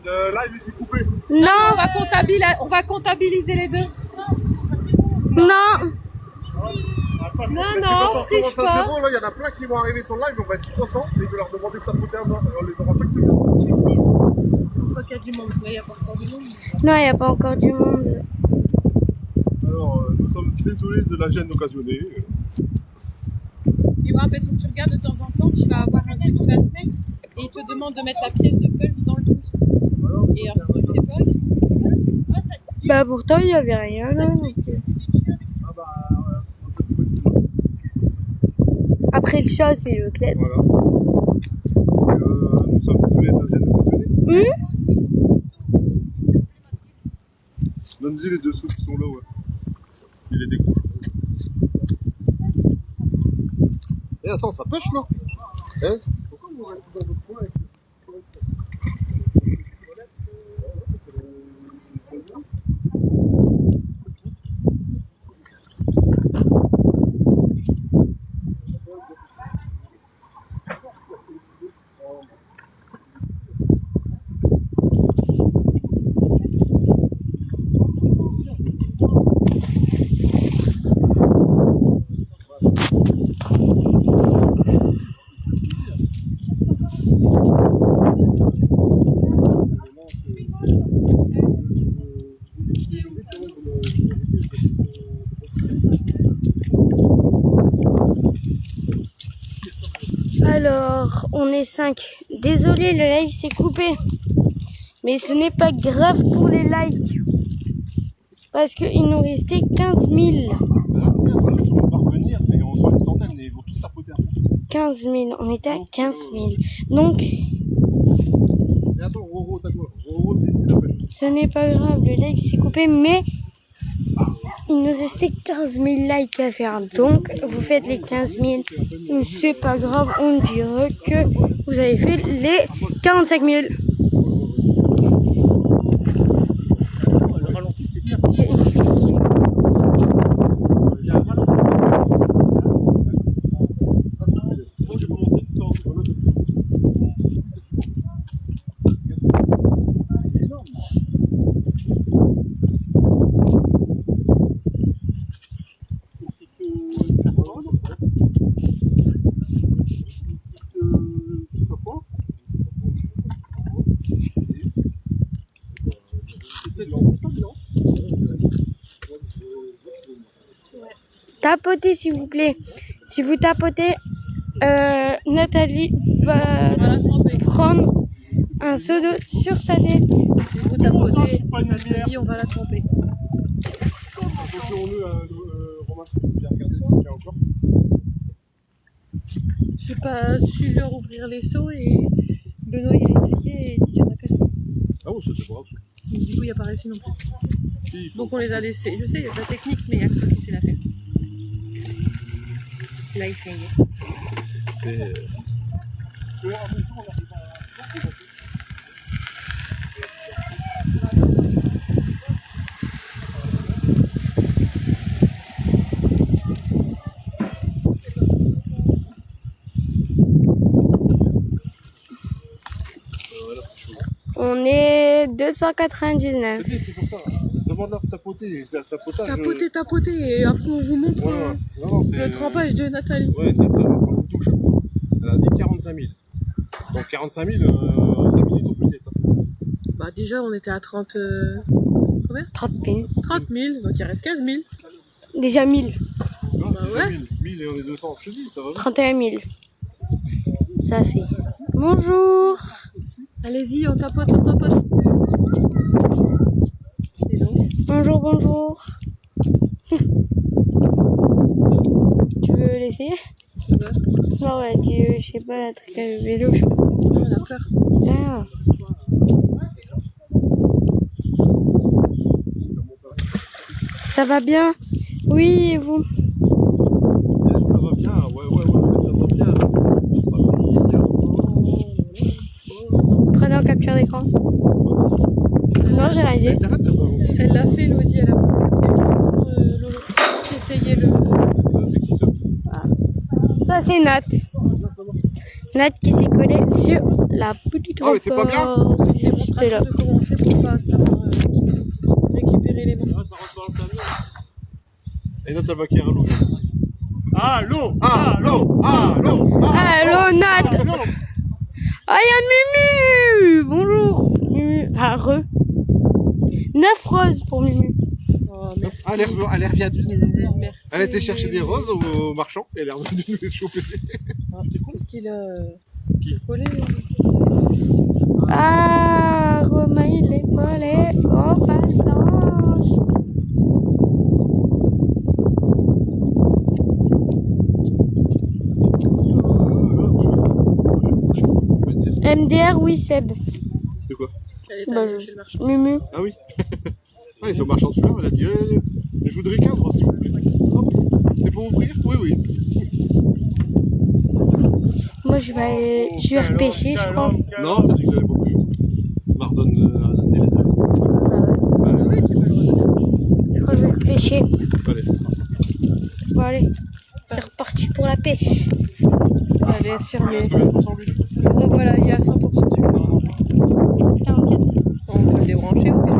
Le live s'est coupé. Non, On va comptabiliser les deux. non. Non, triche Ça, pas. c'est bon, là, il y en a plein qui vont arriver sur le live, on va être 300 et je vais leur demander de tapoter un mois. On les aura 5 secondes. Tu me dis. Une fois qu'il y a du monde. Là, il n'y a pas encore du monde. Non, il n'y a pas encore du monde. Alors, nous sommes désolés de la gêne occasionnée. Et ouais, en fait, faut que tu regardes de temps en temps, tu vas avoir un truc qui va se mettre et il te demande de mettre la pièce de pulse dans le trou. Et alors, si tu le fais pas, il Bah pourtant, il n'y avait rien là. Ah bah, Après le chat, c'est le kleps. voilà. Nous sommes désolés de la gêne occasionnée. Donne-y les deux sous qui sont là, ouais. Il les décroche. Eh, attends, ça pêche là? Hein? Pourquoi vous restez dans votre coin avec Alors, on est 5. Désolé, le live s'est coupé. Mais ce n'est pas grave pour les likes. Parce qu'il nous restait 15 000. ça peut toujours parvenir, mais on sera une centaine et ils vont tous tapoter après. 15 000. On était à 15 000. Donc, Et attends, Roro, t'as quoi? Roro, c'est la pêche. ce n'est pas grave. Le live s'est coupé. Mais il nous restait 15 000 likes à faire. Donc, vous faites les 15 000. C'est pas grave. On dirait que vous avez fait les 45 000. Le ralenti, c'est bien. J'ai expliqué. Tapotez s'il vous plaît. Si vous tapotez, Nathalie va prendre un seau d'eau sur sa tête. Si vous tapotez Nathalie, on va la tromper. Attention-le, Romain, regardez s'il y a encore. Je sais pas su leur ouvrir les seaux et Benoît il a essayé et il dit qu'il y en a cassé. Ah ouais, c'est pas grave. Donc, du coup, il n'y a pas réussi non plus. Si, il faut Donc on les a laissés. Je sais, il y a de la technique, mais il y a que toi qui sais la faire. Il a essayé. C'est. On est 299. C'est pour ça. Demande-leur de tapoter. Tapotage. Tapoter, et après on vous montre Voilà. Non, c'est le trempage de Nathalie. Ouais, exactement. On vous touche. Elle a dit 45 000. Donc 45 000, 5 minutes au plus vite. Bah déjà on était à 30... combien 30 000. 30 000, donc il reste 15 000. Déjà 1000. Non, Bah c'est ouais. 1000 et on est 200. Je te dis, ça va. 31 000. Ça fait. Bonjour. Allez-y, on tapote, on tapote. Et donc Bonjour, bonjour. Tu veux l'essayer? bah, Non, ouais, je sais pas, un truc à vélo, je sais pas. non, elle a peur. Ah. Ça va bien? Oui, et vous? Ça va bien, ouais, ça va bien. Prenez en capture d'écran. Non, j'ai rien dit. T'arrêtes de balancer. Elle l'a fait, Lodi, elle a Lolo. Essayez-le. C'est qui ça? Ça, c'est Nat. Nat qui s'est collé sur la petite Ah, mais t'es pas bien? renfort. rester là. De comment on fait pour pas savoir récupérer les mains. Et Nat, elle va acquérir l'eau. Allô, Allô, allô, Allô, Nat. allô. Ah, il y a Mumu. Bonjour. Mumu. Ah, re. 9 roses pour Mumu. Oh, merci. Ah, elle est revenue Mumu. Merci. Elle était chercher des roses au marchand et elle est revenue nous les choper. Ah, t'es con ce qu'il a collé. Ah, Romain, il est collé aux pages blanches. MDR, oui, Seb. De quoi? Elle est Bah, allée chez le marchand. Mumu. Ah oui. Elle est au marchand de fleurs, elle a dit je voudrais 15 roses s'il vous plaît. Hop. C'est pour ouvrir? Oui, oui. Moi, je vais repêcher, je crois. Non, t'as dit que j'allais pas bouger. Mardonne un délai. Ah oui, tu peux le redonner. Je crois que je vais repêcher. Allez. Bon, allez. C'est reparti pour la pêche. Allez, c'est remis. Combien de pourcents lui? Oh, voilà, il y a 100% celui-là. 44. On peut le débrancher ou pas?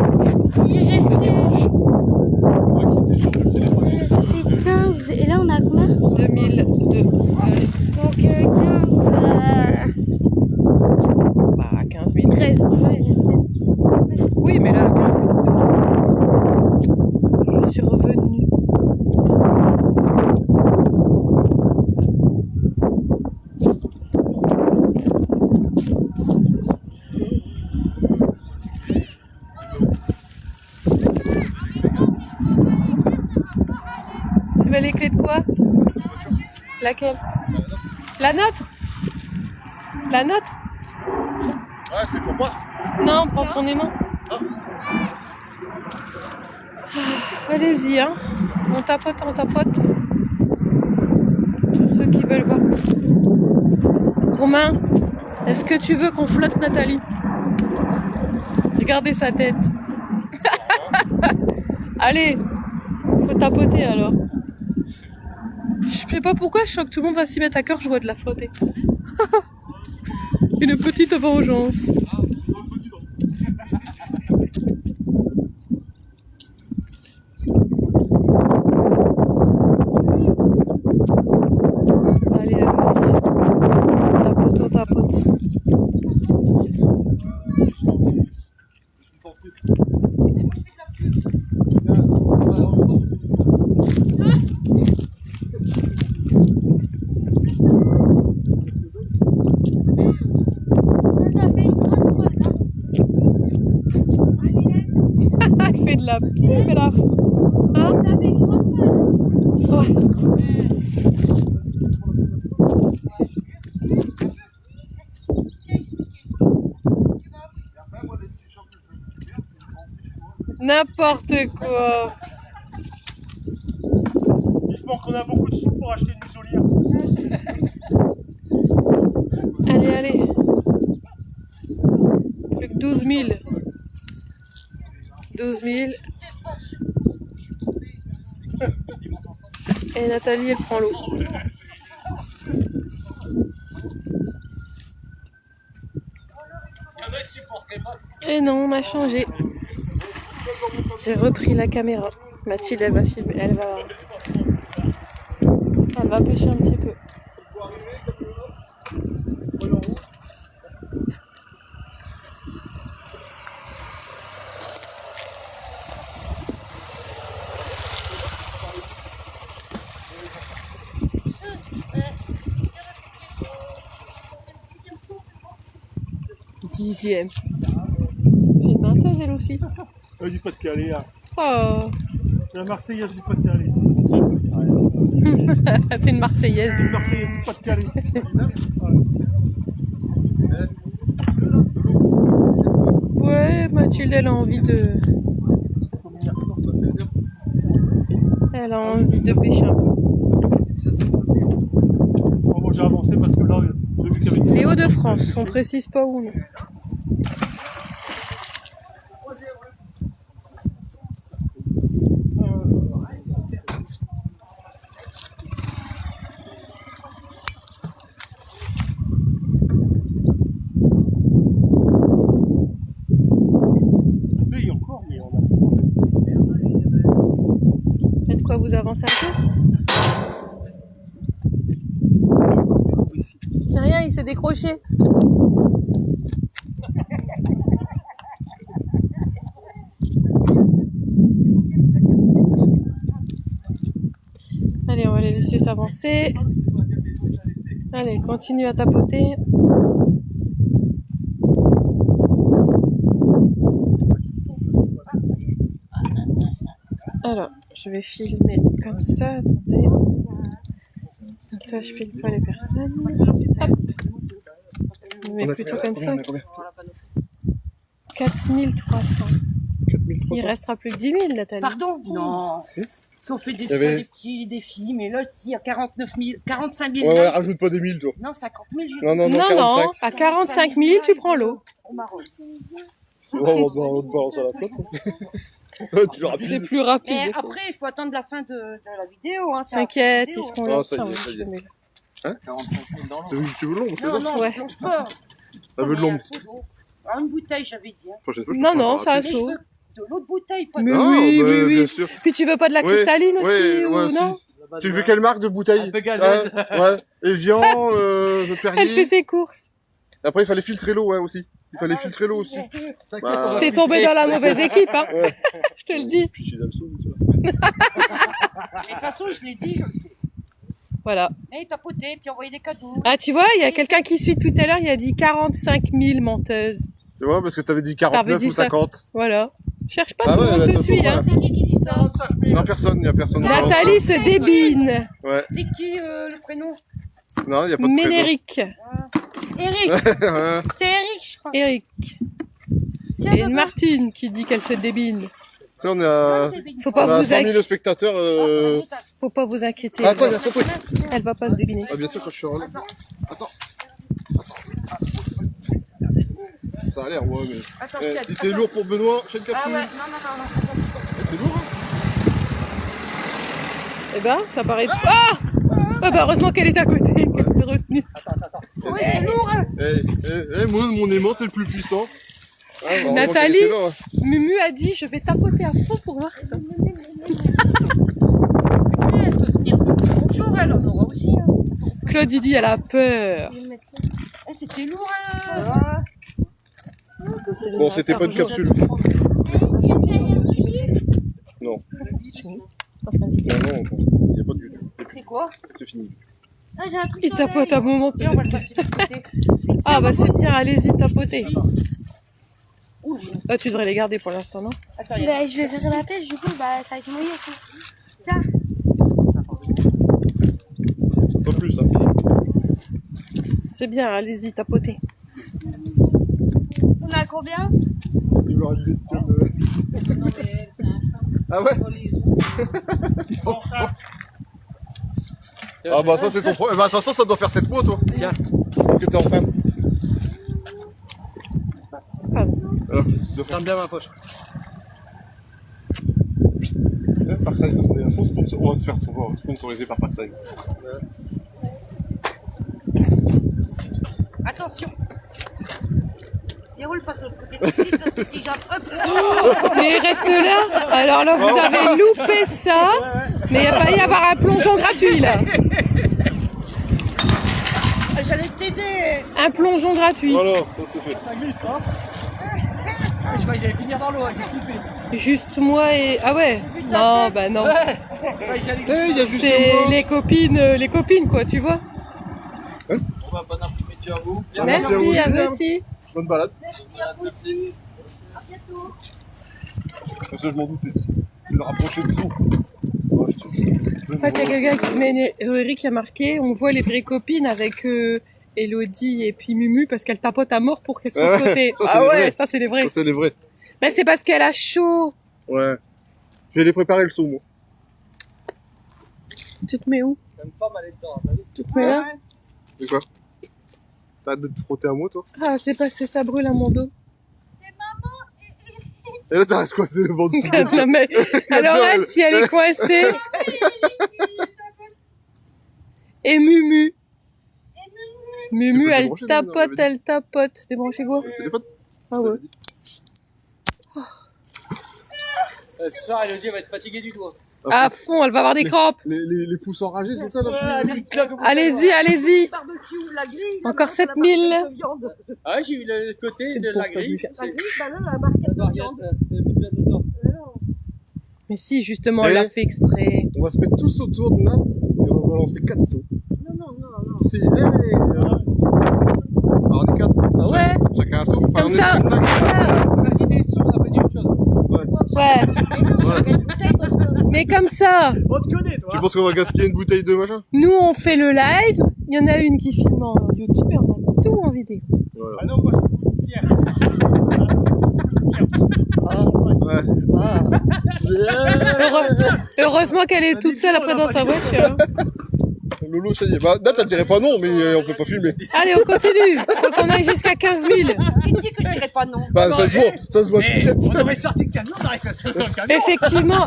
Il restait Ouais, qui était sur le téléphone. 15. Et là, on a combien? 2002. Allez. Donc, 15. Bah, 15 000. 13. Ouais, il reste 13. Oui, mais là, 15 000, c'est bon. Je suis revenue. Tu veux les clés de quoi? Laquelle? La nôtre? La nôtre? Ouais, c'est pour moi. Non, prendre son aimant. Allez-y, hein. On tapote, on tapote. Tous ceux qui veulent voir. Romain, est-ce que tu veux qu'on flotte Nathalie? Regardez sa tête. Allez, faut tapoter alors. Je sais pas pourquoi, je sens que tout le monde va s'y mettre à cœur, je vois de la flotter. Une petite vengeance. Allez, allons-y. Tapote, on tapote. Elle fait de la pub, là. Hein? Ouais. N'importe quoi. Vivement qu'on a beaucoup de sous pour acheter une muselière. Allez, allez. Plus que 12 000. 12 000. Et Nathalie, elle prend l'eau. Et non, on a changé. J'ai repris la caméra. Mathilde, elle va filmer. Elle va pêcher un petit peu. Dixième. C'est une Nantaise, elle aussi. Du Pas-de-Calais, là. Oh, La Marseillaise du Pas-de-Calais. c'est une Marseillaise. Une Marseillaise du Pas-de-Calais. Ouais, Mathilde, elle a envie de... Elle a envie de pêcher un peu. Bon, moi j'ai avancé parce que là, j'ai vu qu'il y avait... Les Hauts-de-France, on précise pas où, non. pas vous avancer un peu? C'est rien, il s'est décroché. Allez, on va les laisser s'avancer. Allez, continue à tapoter. Alors, je vais filmer comme ça, attendez. Comme ça, je filme pas les personnes. Hop. Je mets plutôt comme ça. 4300. 4300. Il restera plus que 10 000, Nathalie. Pardon? Non. Si. Si on fait des, Il y avait- des petits défis, mais là, si, à 49 000, 45 000 Ouais, likes. rajoute pas des 1000, toi. Non, 50 000, je Non, non, non, Non, 45. non, à 45 000, tu prends l'eau. Au Maroc. On te balance à la flotte. Ouais, tu l'auras C'est rapide. plus rapide. Et après, il faut attendre la fin de la vidéo. Hein, c'est T'inquiète, la ils fin seront de là. Ah, ça y est, Tiens, ça y est. je mets- Tu veux de l'ombre, c'est vidéo. ça Non, non, Ouais. je plonge pas. T'as vu de l'ombre. Ah, une bouteille, j'avais dit. Hein. Prochaine fois, je te Non, prends non, un ça a rapide. Mais je saut. veux de l'autre bouteille, pas de Mais Ah, oui, bah, oui, oui. Bien sûr. Puis tu veux pas de la Ouais, cristalline aussi, ouais, ou ouais, non? Tu veux quelle marque de bouteille? Un peu gazeuse. Ouais. Evian, Perrier. Elle fait ses courses. Après, il fallait filtrer l'eau, ouais, aussi. Il fallait filtrer l'eau aussi. Bah, T'es tombé dans la mauvaise équipe, hein. Ouais. Je te le dis. Puis j'ai l'hameçon, tu vois. Mais de toute façon, je l'ai dit, je le fais. Voilà. Et tapoter, puis envoyer des cadeaux. Ah, tu vois, il y a quelqu'un qui suit depuis tout à l'heure, il a dit 45 000 menteuses. Tu vois, parce que t'avais dit 49 T'avais dit ou 50. Voilà. Cherche pas, Ah tout ouais, le monde de te toute suit, façon, hein. C'est qui dit ça? Non, personne, y a personne. Nathalie se débine. Ouais. C'est qui le prénom? Non, y a pas de prénom. Ménéric. Eric. Ouais. C'est Eric, je crois. Eric. Et une Martine qui dit qu'elle se débine. Tu sais, on est à, Faut pas on a vous 100 000 inquiéter. spectateurs. Faut pas vous inquiéter. Ah, attends, il y a son truc. Elle va pas se débiner. Ah, bien sûr, quand je suis en live. Attends. Ça a l'air, ouais, mais. Attends, Eh, je si c'est lourd pour Benoît, chaîne Ah capsule. ouais, non. Eh, c'est lourd, hein. Eh ben, ça paraît. Ah! Ah bah, heureusement qu'elle est à côté, qu'elle s'est retenue. Ouais, c'est lourd, hein. Moi, mon aimant, c'est le plus puissant. Ah, heureusement Nathalie qu'elle était là, hein. Mumu a dit, je vais tapoter à fond pour voir ça. Elle peut venir. Bonjour, elle en aura aussi. Hein. Claude, il dit, elle a peur. Eh, c'était lourd, hein. Bon, c'était pas une capsule. Non. Non, non, il n'y a pas de YouTube. C'est quoi? C'est fini. Ah, j'ai un truc. Il dans tapote l'œil. un moment. Et on va le passer de côté. Ah bah c'est bien, allez-y, tapotez. Ah, tu devrais les garder pour l'instant, non? Attends, il y a... Bah, je vais faire la pêche, du coup, bah, ça va être mouillé. Tiens. Pas plus, hein. C'est bien, allez-y, tapotez. On a combien? Il va rester Ah ouais? Ah bah ça c'est ton problème. Bah de toute façon ça doit faire 7 mois toi. Tiens. Que t'es enceinte. Pardon. Alors, ça doit faire Ferme bien ma poche. Parkside, on est à fond sponsor. On va se faire sponsoriser par Parkside. Attention. Déroule pas sur le côté tout de suite parce que si j'apprends. Mais reste là. Alors là, vous avez loupé ça. Mais il a failli y avoir un plongeon gratuit, là. J'allais t'aider. Un plongeon gratuit. Voilà, ça c'est fait. Ça glisse, hein. Je croyais que j'allais finir dans l'eau avec les coupés. Juste moi et... Ah ouais. Non, bah non. Ouais, j'allais Eh, il y a juste C'est moi. les copines, quoi, tu vois. On va bon après-midi à vous. Merci, à vous aussi. Bonne balade. Merci. Parce que je m'en doutais. Je vais le rapprocher de tout. Oh, En fait, il y a quelqu'un qui met... Eric a marqué, on voit les vraies copines avec Elodie et puis Mumu parce qu'elle tapote à mort pour qu'elles soient Ouais, flottées. ça, c'est Ah les ouais, vrais. ça c'est les vrais. Ça c'est les vrais. Mais c'est parce qu'elle a chaud. Ouais. Je vais les préparer le saut moi. Tu te mets où? Même pas mal dedans, t'as vu? Tu te mets là? C'est quoi? T'as hâte de te frotter à moi toi? Ah, c'est parce que ça brûle à mon dos. Et là t'as coincé le vent dessous. Non, mais... Alors elle, si elle est coincée... Et Mumu. Mumu, Tu peux elle débrancher, tapote, non, elle tapote. Débrancher quoi? Le téléphone? Ah ouais. Ce soir, Elodie va être fatiguée du doigt. À fond, elle va avoir des crampes. Les pouces enragés, c'est ça là Allez-y, allez-y. Barbecue, la grille. Encore là, 7000. la barquette de viande. Ah ouais, j'ai eu le côté de la grille. La grille, bah là, la barquette de viande. Mais si, justement, Eh. elle l'a fait exprès. On va se mettre tous autour de Nat et on va lancer 4 sauts. Non. Si, alors on est 4. Ah ouais. Chacun un saut. Enfin, Comme on est ça, 5. comme ça. On a dit des sons, on a pas dit autre chose. Ouais. Mais non, j'ai une bouteille dans ce Mais comme ça, On te connaît, toi. Tu penses qu'on va gaspiller une bouteille de machin? nous, on fait le live. Il y en a une qui filme en YouTube et on a tout en vidéo. Voilà. Ah non, moi, je suis coup de bière. Ouais. Ah. Heureusement qu'elle est toute seule après dans sa voiture. Lolo, ça y est. Bah, Nat, elle dirait pas non, mais on peut pas filmer. Allez, on continue. Faut qu'on aille jusqu'à 15 000. Qui dit que je dirais pas non? Bah, ça se voit Eh, piète. on aurait sorti le camion, on aurait cassé dans le camion. Effectivement,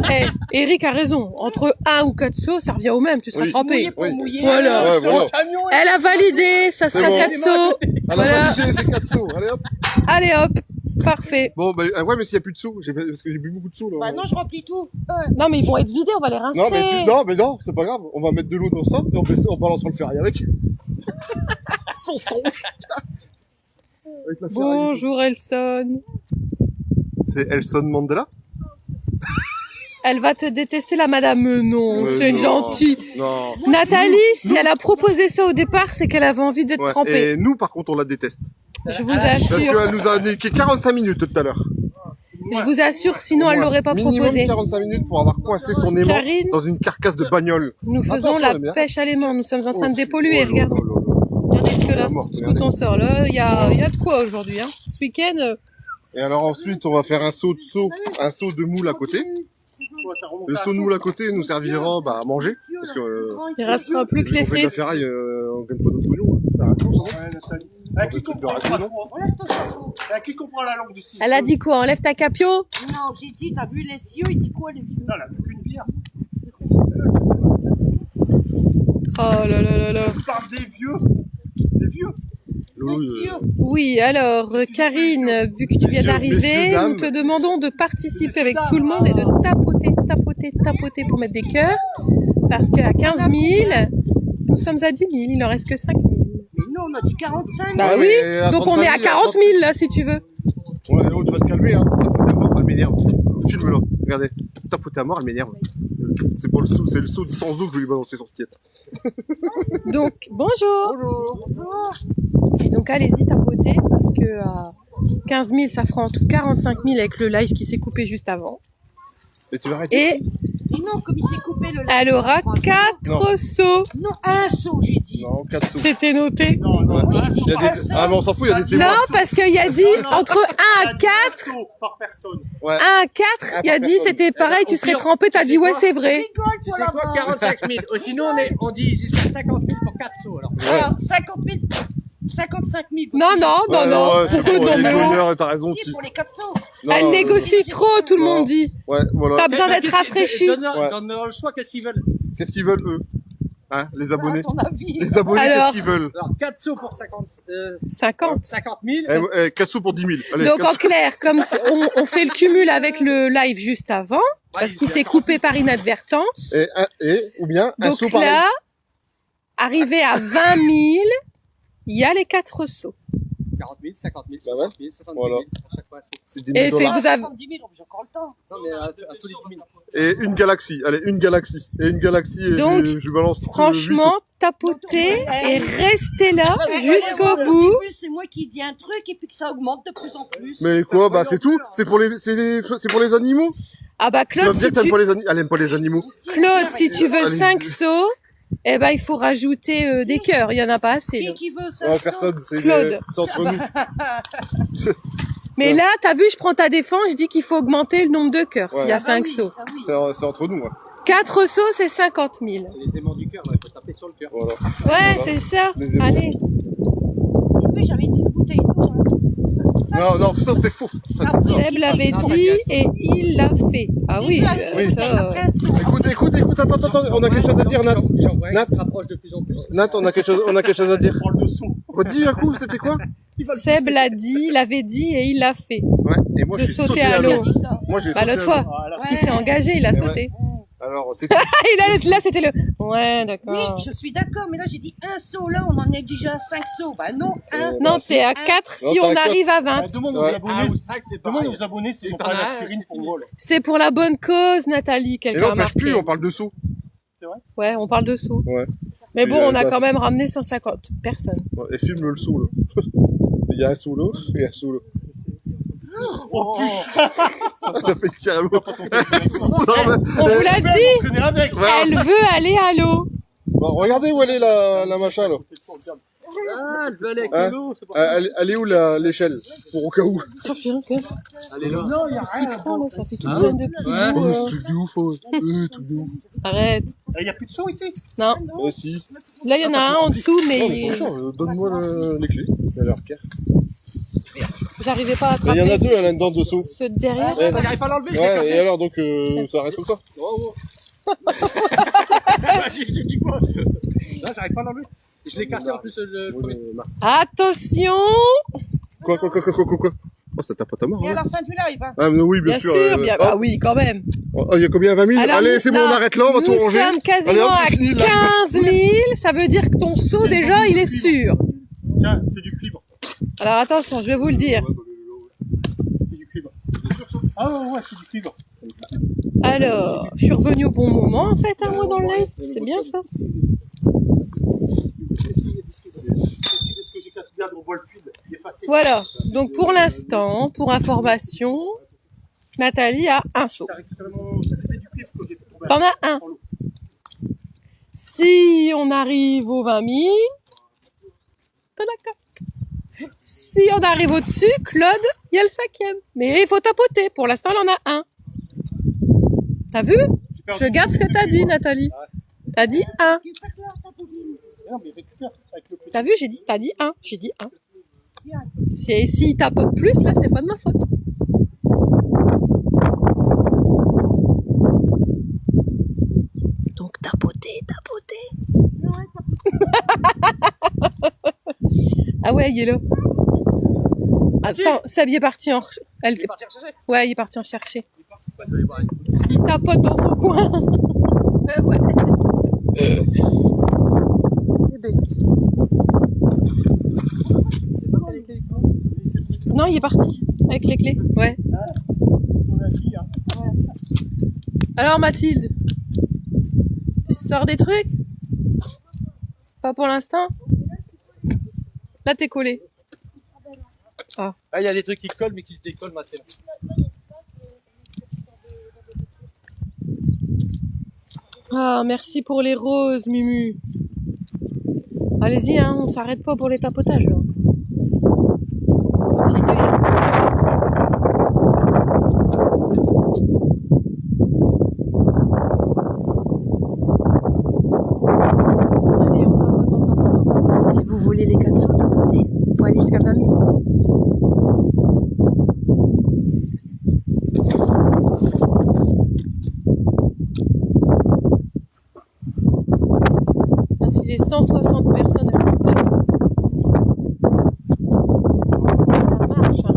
Eric a raison. Entre 1 ou 4 sauts, ça revient au même. Tu seras Oui. trempé. Mouillé pour Oui. mouiller. Voilà. Ouais, voilà. Camion, Elle a validé. Ça sera bon. 4 sauts. Elle a Voilà. validé, c'est 4 sauts. Allez hop. Allez hop. Parfait. Bon, bah, ouais, mais s'il y a plus de sauts, parce que j'ai bu beaucoup de sauts là. Bah non, je remplis tout. Non, mais ils vont être vidés. On va les rincer. Non, mais non, c'est pas grave. On va mettre de l'eau dans ça et on balancera le ferraille avec. Sans tronche. Avec la ferraille. Bonjour, Elson. C'est Elson Mandela? Elle va te détester, la madame. Non, Mais c'est une non. gentille. Non. Nathalie, si elle a proposé ça au départ, c'est qu'elle avait envie d'être Ouais. trempée. Et nous, par contre, on la déteste. Je vous Parce assure. qu'elle nous a niqué 45 minutes tout à l'heure. Je vous assure, sinon elle l'aurait pas Minimum proposé. 45 minutes pour avoir coincé son aimant Karine, dans une carcasse de bagnole. nous faisons Attends, la bien. pêche à l'aimant. Nous sommes en train de Oh, dépolluer. oh là Regarde. là là là. Regardez ce que là, C'est mort, ce regardez. qu'on sort là. Il y a de quoi aujourd'hui. Hein. Ce week-end, Et alors ensuite, on va faire un saut de moule à côté. Le saut de moule à côté nous servira à manger. Parce que il restera plus que les on fait de la frites. ferraille, on gagne pas d'autres oignons. Hein. Faire un tour, ça va. Ouais, Nathalie. À qui comprend le patron? Enlève ton chapeau. À qui comprend la langue du ciseau? Elle a dit quoi? Enlève ta capio. Non, j'ai dit, t'as vu les cieux, il dit quoi les vieux? Non, elle a plus qu'une bière. Oh là là là là. Tu parles des vieux. Des vieux. Lolo, Les cieux. Oui, alors, Karine, vu que tu viens Messieurs, d'arriver, dames. nous te demandons de participer avec tout le monde et de tapoter pour mettre des cœurs. Parce qu'à 15 000, nous sommes à 10 000, il en reste que 5 000. Mais non, on a dit 45. Bah Ouais, oui, mais à donc on 35 est à 000, 40 000 là, si tu veux. Ouais, l'autre, tu vas te calmer, hein. Tapoter à mort, elle m'énerve. Filme-la. Regardez. Tapoter à mort, elle m'énerve. C'est pour le saut, c'est le saut de sans eau que je vais lui balancer sans stiette. Donc, bonjour. Bonjour. Et donc, allez-y tapoter parce que à 15 000, ça fera entre 45 000 avec le live qui s'est coupé juste avant. Et tu vas arrêter? Et Mais non, comme il s'est coupé le elle aura 4 sauts. Non, un saut, j'ai dit. Non, 4 sauts. C'était noté. Non, non, Ouais. un saut Il y a par des... Ah, mais on s'en fout, il y a des témoins. Non, parce qu'il a dit entre 1 à 4. Un saut par personne. Ouais. 1 à 4, il a par dit personne. c'était pareil, tu serais pire, trempé, t'as tu dit sais ouais quoi c'est vrai. Rigole, Tu toi, sais quoi, là-bas. 45 000. Sinon, on dit jusqu'à 50 000 pour 4 sauts, alors. Alors, 50 000. 55 000. Non, non, non, Ouais, non. ouais, c'est Pourquoi bon, non, les mais oh. bonheurs, t'as raison. Qui pour les 4 sauts? Non, Elle négocie trop, tout le non. monde dit. Ouais, voilà. T'as besoin d'être rafraîchi. Donne-leur le choix, qu'est-ce qu'ils veulent. Qu'est-ce qu'ils veulent, eux? Hein, les abonnés? À ton avis. Les abonnés, Alors. qu'est-ce qu'ils veulent? Alors, 4 sauts pour 50 50. 000. 4 sous pour 10 000. Allez, Donc 4 en clair, comme on fait le cumul avec le live juste avant, parce qu'il s'est coupé par inadvertance. ou bien un Donc saut pareil. là, arrivé à 20 000, il y a les 4 sauts. 40 000, 50 000, Bah 60 000, 70 000. Voilà. À chaque fois, C'est 10 Et 000 fait dollars. vous avez... 70 000, j'ai encore le temps. Non, mais à tous les 10 000. Et une galaxie. Allez, une galaxie. Et une galaxie. Et Donc, je balance. Franchement, tapotez et restez là Ouais, jusqu'au ouais, bout. au début, c'est moi qui dis un truc et puis que ça augmente de plus en plus. Mais quoi, bah c'est tout. C'est pour les animaux. Ah bah Tu vas me Claude, dire si que t'aimes tu... pas les animaux. Elle aime pas les animaux. Claude, si tu veux Allez. 5 sauts, eh ben il faut rajouter des cœurs. Il y en a pas assez. Là. Qui veut ça? Ouais, personne. C'est Claude. c'est entre nous. Mais là, t'as vu, je prends ta défense, je dis qu'il faut augmenter le nombre de cœurs Ouais. s'il y a Ah bah 5 oui, sauts. ça oui. C'est entre nous. Ouais. 4 sauts, c'est 50 000. C'est les aimants du cœur, il faut taper sur le cœur. Voilà. Ouais, c'est ça. Les émois. Allez. Et puis j'avais dit une bouteille d'eau. Hein. C'est ça. Non, ça c'est faux. Ah, oui. Seb l'avait dit et il l'a fait. Ah oui, Oui. ça. Après, un saut. Écoute, attends, on a quelque chose à dire, Nat. J'en vois Nat. qui se rapproche de plus en plus. Nat, on a quelque chose à dire. Prends le dessous. Redis un coup, c'était quoi? Seb l'a dit, l'avait dit et il l'a fait. Ouais, et moi De j'ai sauter sauté à à l'eau. l'eau. Moi j'ai Bah, sauté l'autre à fois, l'eau. Voilà. il s'est engagé, il a Ouais. sauté. Alors c'est Là, c'était le... Ouais, Oui, d'accord. je suis d'accord, mais là j'ai dit un saut, là on en est déjà à 5 sauts. Bah non, un. Non, t'es à 4 si t'es à on quatre. arrive à 20. Demande aux Ouais. abonnés. ou 5, c'est Demande pareil. aux abonnés s'ils ont t'en pas as un, l'aspirine pour le vol. C'est pour la bonne cause, Nathalie, Et quelqu'un là a on pêche marqué. plus, on parle de saut. Ouais, on parle de saut. Ouais. Mais Et, bon, on a bah, quand même ramené 150 personnes. Ouais, et filme le saut là. Il y a un saut là, et un saut là. Oh putain. Elle a fait tirer à l'eau. On vous l'a dit, Traîner avec. elle veut aller à l'eau. Bon, regardez où elle est la machin là. Ah, elle veut aller avec Hein l'eau, c'est pour ça. Elle est où l'échelle? Pour au cas où. Elle est là. Non, il y a rien. Ça fait tout Hein plein de petits Ouais. bouts, Oh, hein. c'est truc de ouf, truc de ouf. Arrête. Il y a plus de saut ici. Non, Eh si. là il y en a un en dessous, Non, mais mais franchement, donne-moi les clés. Elle a l'air care. j'arrivais pas à Mais il y en a attraper deux, elle a une dent de saut. ceux de derrière. Ouais, J'arrive pas à l'enlever, je l'ai ouais, et cassé. alors donc ça reste comme ça. Je dis quoi? Là, j'arrive pas à l'enlever. Je l'ai cassé en plus le premier. Attention. Quoi Oh, ça tape pas ta mort. Et à la fin du live, hein. Ah mais oui, bien Bien sûr. sûr, bien. Bah Oh, oui, quand même. oh, il y a combien? 20 000? Alors, Allez, c'est bon, on arrête là, on va tout nous ranger. sommes quasiment Allez, hop, à c'est fini, là. 15 000. Ça veut dire que ton saut, déjà, il est sûr. Tiens, c'est du cuivre. Alors attention, je vais vous le dire. C'est du cuivre. Ah ouais, c'est du cuivre. Alors, je suis revenue au bon moment, en fait, moi, dans le live. C'est bien, ça. C'est ce que j'ai cassé. Regarde, on voit le fil. Il est passé. Voilà. Donc, pour l'instant, pour information, Nathalie a un saut. C'était du cuivre que j'ai fait tomber. T'en as un. Si on arrive aux 20 000, t'en as 4. Si on arrive au-dessus, Claude, il y a le 5e. Mais il faut tapoter. Pour l'instant, elle en a un. T'as vu? Je garde ce que t'as dit, Nathalie. T'as dit 1. Non, mais récupère avec le petit. T'as vu? T'as dit 1. J'ai dit 1. S'il tapote plus, là, c'est pas de ma faute. Donc, tapoter. Ah ouais, il est là. Attends, Sabi est parti en... Elle... Il est parti rechercher. Ouais, il est parti en chercher. Bah, je vais aller voir. Il tapote dans son coin. Eh ben. Non, il est parti avec les clés. Ouais. On a dit, hein. Alors Mathilde, tu sors des trucs? Pas pour l'instant? Là t'es collé. Ah, il y a des trucs qui collent, mais qui se décollent maintenant. Ah, merci pour les roses, Mumu. Allez-y, hein, on s'arrête pas pour les tapotages. Là. Continuez. Allez, on tapote. Si vous voulez les 4 sauts, tapotez. Il faut aller jusqu'à 20 000. Si les 160 personnes elles tapotent, ça marche. Hein.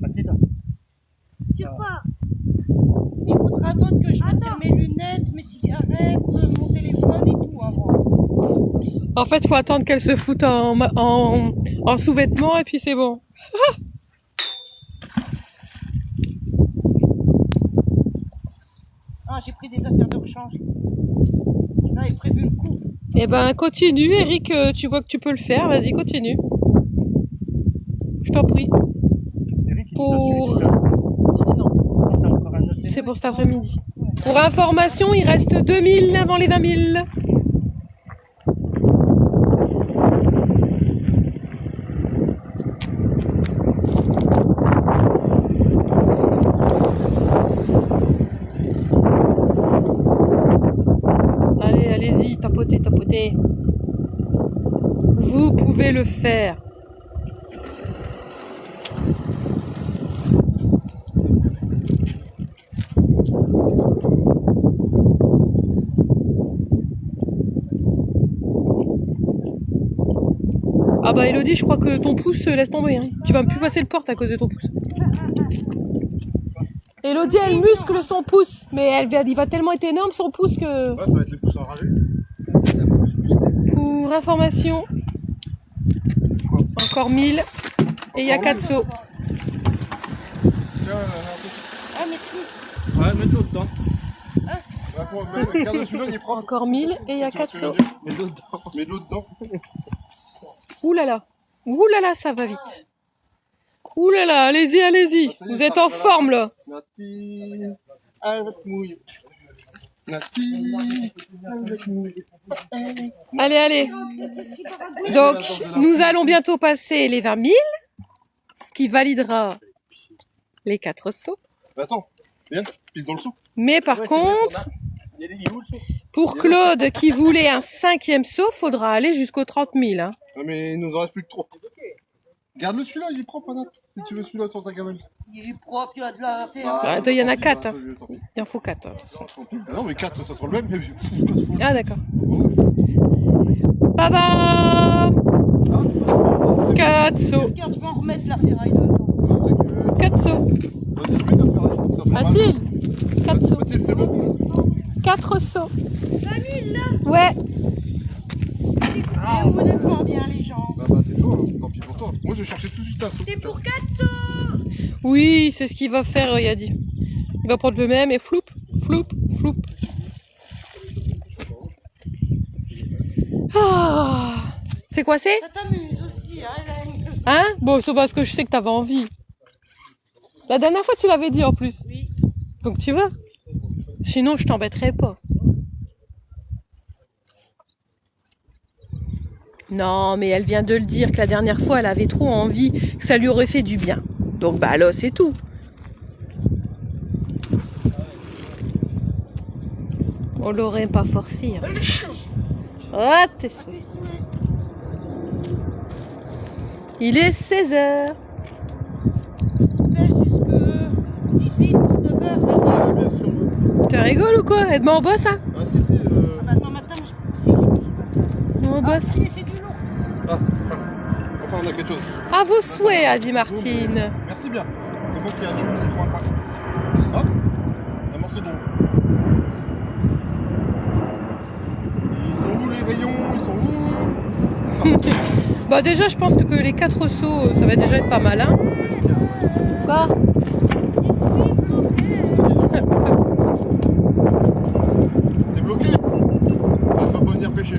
Mathilde. Tire pas. Il faudra attendre que je retire mes lunettes, mes cigarettes, mon téléphone et tout avant. En fait, faut attendre qu'elle se foute en sous-vêtements et puis c'est bon. Ah, j'ai pris des affaires de rechange. Là, est prévu le coup. Eh ben, continue, Eric, tu vois que tu peux le faire, vas-y, continue. Je t'en prie. Eric, il Pour... Non, c'est encore un autre. C'est pour cet après-midi. Pour information, il reste 2000 avant les 20 000. tapoter. Vous pouvez le faire. Ah bah Elodie, je crois que ton pouce laisse tomber. Hein. Tu vas plus passer le porte à cause de ton pouce. Elodie, elle muscle son pouce, mais il va tellement être énorme son pouce que... Ouais, ça va être les pouces enragés. Pour information, encore 1000 et il y a 4 sauts. Tiens, Ah, merci. Ouais, mets-toi dedans. regarde celui-là, il est propre. Encore 1000 et il y a 4 sauts. Mets l'eau dedans. Mets de l'eau dedans. Ouh là là, ça va vite. Ouh là là, allez-y, allez-y. Vous êtes en forme là. Nati, elle va te mouiller. Nati, elle va te mouiller. Allez, allez. Donc, nous allons bientôt passer les 20 000, ce qui validera les 4 sauts. Mais attends, viens, pisse dans le seau. Mais par contre, Il est où le saut? pour Claude qui voulait un 5e saut, faudra aller jusqu'aux 30 000. Hein. Ouais, mais il nous en reste plus que 3. Garde-le celui-là, il est propre, Nat. Si tu veux celui-là sur ta gamelle. Il est propre, il y a de la affaire. Ah, attends, il y en a 4. Hein. Il en faut 4. Hein. Ah non, mais 4, ça sera le même. Ah d'accord. Baba 4 sauts. Regarde, je vais en remettre la ferraille dedans. 4 sauts. Mathilde 4 sauts. Mathilde, c'est bon. 4 sauts. Ouais. Ah, honnêtement, bien les gens. Bah c'est toi, hein. Tant pis pour toi. Moi je vais chercher tout de suite un saut. Oui, c'est ce qu'il va faire, Yadi. Il va prendre le même et floup, floup, floup. Ah, c'est quoi c'est? Ça t'amuse aussi, hein, Hélène? Hein? Bon, c'est parce que je sais que t'avais envie. La dernière fois, tu l'avais dit en plus. Oui. Donc tu vois. Sinon, je t'embêterais pas. Non, mais elle vient de le dire que la dernière fois, elle avait trop envie, que ça lui aurait fait du bien. Donc bah là, c'est tout. On l'aurait pas forcé. Hein. Oh, t'es souhait. Il est 16h. Pêche jusque 18, 19h, 20h. Bien sûr. Tu rigoles ou quoi? Elle m'en bosse, hein? Ah si, si. Maintenant, matin, je peux aussi. On bosse. Si, c'est du lourd. Ah, enfin, on a quelque chose. À vos souhaits, a dit Martine. Merci bien. C'est moi qui ai acheté mon 3 pack. Hop, un morceau d'eau. Ils sont où les rayons? Ils sont où? Bah déjà, je pense que les 4 sauts, ça va déjà être pas mal, hein? Quoi? T'es bloqué? Il faut pas venir pêcher.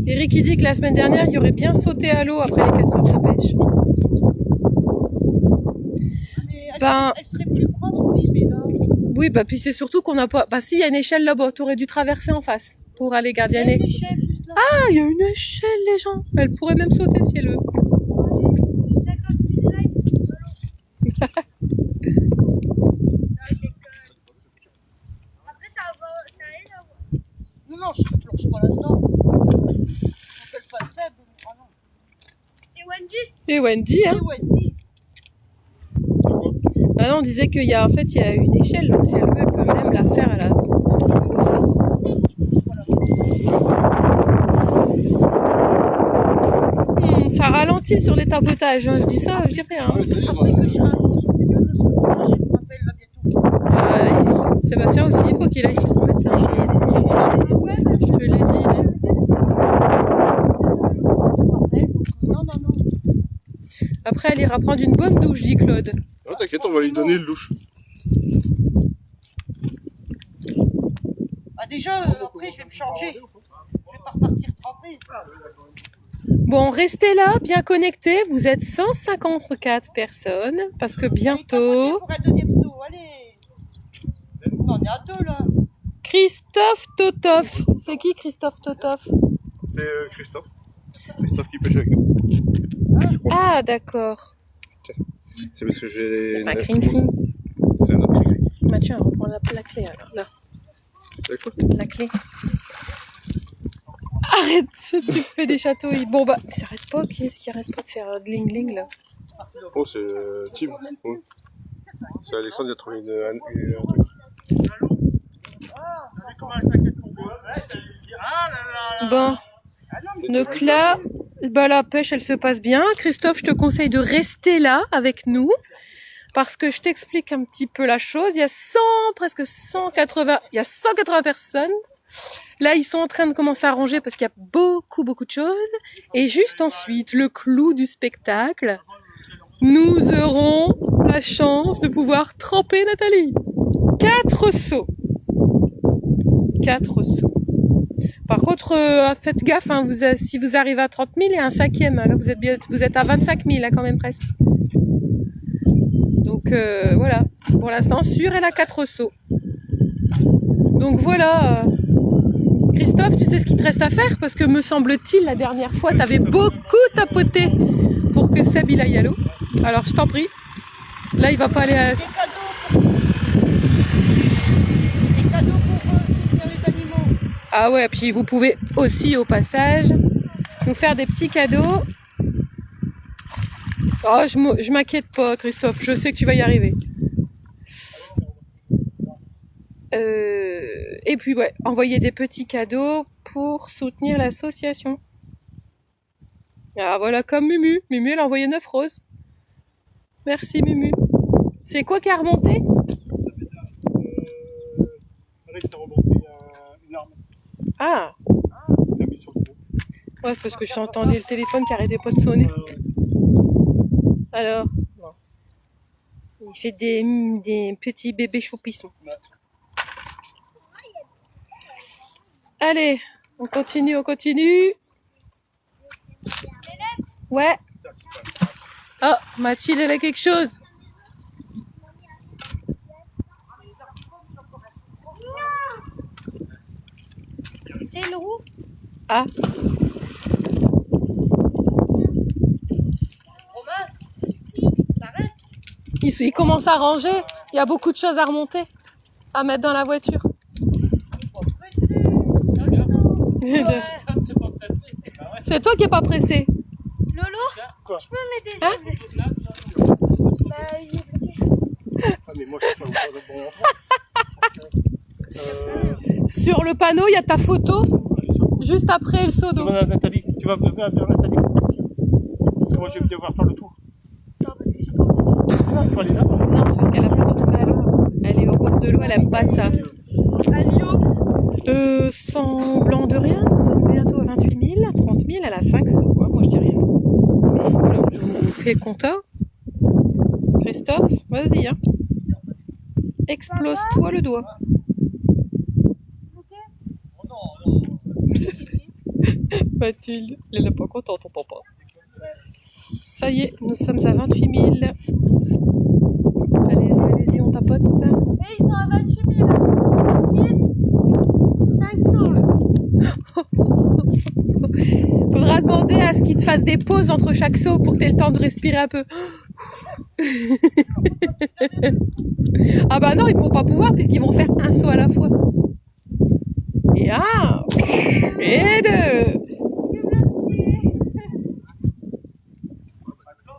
Eric, il dit que la semaine dernière, il y aurait bien sauté à l'eau après les 4 heures de pêche. Mais Ben- elle serait plus propre, oui, mais là. Oui, bah puis c'est surtout qu'on n'a pas... Bah si, il y a une échelle là-bas, t'aurais dû traverser en face pour aller Il y a gardienner. une échelle juste là. Ah, il y a une échelle, les gens. Elle pourrait même sauter si elle veut. Non, non, je ne plonge pas là-dedans. Je m'appelle pas Seb. Ah non. Et Wendy, hein. Et Wendy. Ah non, on disait qu'il y a, en fait, il y a une échelle, donc si elle veut, elle peut même la faire à la... au saut. Ça ralentit sur les tapotages, hein. Je dis ça, je dis rien. Hein. Ouais, ça y est, ils ont- Après que je rajoute sur les canaux, je me rappelle là bientôt. Sébastien aussi, il faut qu'il aille chez son médecin. Je te l'ai dit. Non, non, non. Après, elle ira prendre une bonne douche, dit Claude. Ah, t'inquiète, on va lui donner le douche. Bah déjà, après, je vais me changer. Je vais pas repartir trempé. Bon, restez là, bien connectés. Vous êtes 154 personnes, parce que bientôt... Pour un deuxième saut, allez. On en est à 2 là. Christophe Totoff. C'est qui Christophe Totoff? C'est Christophe. Christophe qui pêche avec nous. Ah, d'accord. C'est parce que j'ai... C'est pas Crin-Crin. C'est un autre truc. Bah tiens, on reprend la clé alors. Là, Avec quoi? la clé. Arrête, tu fais des châteaux. Bon bah, j'arrête pas. Qui est-ce qui arrête pas de faire gling là? Oh, c'est Tim. Oui. C'est Alexandre qui a trouvé un truc. Bon, donc là, bah, la pêche elle se passe bien. Christophe, je te conseille de rester là avec nous parce que je t'explique un petit peu la chose. Il y a presque 180, il y a 180 personnes. Là, ils sont en train de commencer à ranger parce qu'il y a beaucoup de choses. Et juste ensuite, le clou du spectacle, nous aurons la chance de pouvoir tremper Nathalie. 4 seaux. 4 seaux. Par contre, faites gaffe, hein, si vous arrivez à 30 000, il y a un 5e. Là, vous êtes à 25 000, là, quand même, presque. Donc, voilà. Pour l'instant, sûr, elle a 4 seaux. Donc, voilà. Christophe, tu sais ce qu'il te reste à faire? Parce que, me semble-t-il, la dernière fois, tu avais beaucoup tapoté pour que Seb il aille à l'eau. Alors, je t'en prie. Là, il va pas aller à... Des cadeaux pour soutenir les animaux. Ah ouais, puis vous pouvez aussi, au passage, nous faire des petits cadeaux. Oh, je m'inquiète pas, Christophe. Je sais que tu vas y arriver. Et puis, ouais, envoyer des petits cadeaux pour soutenir l'association. Ah, voilà, comme Mumu. Mumu, elle a envoyé 9 roses. Merci, Mumu. C'est quoi qui a remonté? Alex a remonté une arme. Ah, Il a mis sur le groupe. ouais, parce que j'entendais le téléphone qui arrêtait pas de sonner. Alors, non. Il fait des petits bébés choupissons. Allez, on continue. Ouais. Oh, Mathilde, elle a quelque chose. C'est une roue. Ah. Il commence à ranger. Il y a beaucoup de choses à remonter, à mettre dans la voiture. C'est toi qui n'es pas pressé. Lolo, Quoi? tu peux mettre des Hein? Bah, il est bloqué. Ah, mais moi, je suis pas encore de bon enfant. Sur le panneau, il y a ta photo, juste après le seau d'eau. Demande à Nathalie. Tu vas venir vers Nathalie. Parce que moi, je vais devoir faire le tour. Non, parce que j'ai pas envie. Il faut aller là. Non, c'est parce qu'elle a pas retourné à l'eau. Elle est au bord de l'eau, elle aime pas ça. Semblant de rien, nous sommes bientôt à 28 000, à 30 000, elle a 5 sous. Ouais, moi je dis rien. Alors, je vous fais le compteur. Christophe, vas-y. Hein. Explose-toi le doigt. Mathilde, elle n'est pas contente, ton papa. Ça y est, nous sommes à 28 000. Allez-y, on tapote. Et ils sont à 28 000. 500. Faudra demander à ce qu'ils te fassent des pauses entre chaque saut pour que tu aies le temps de respirer un peu. Ah bah non, ils ne vont pas pouvoir puisqu'ils vont faire un saut à la fois. Et un, et deux.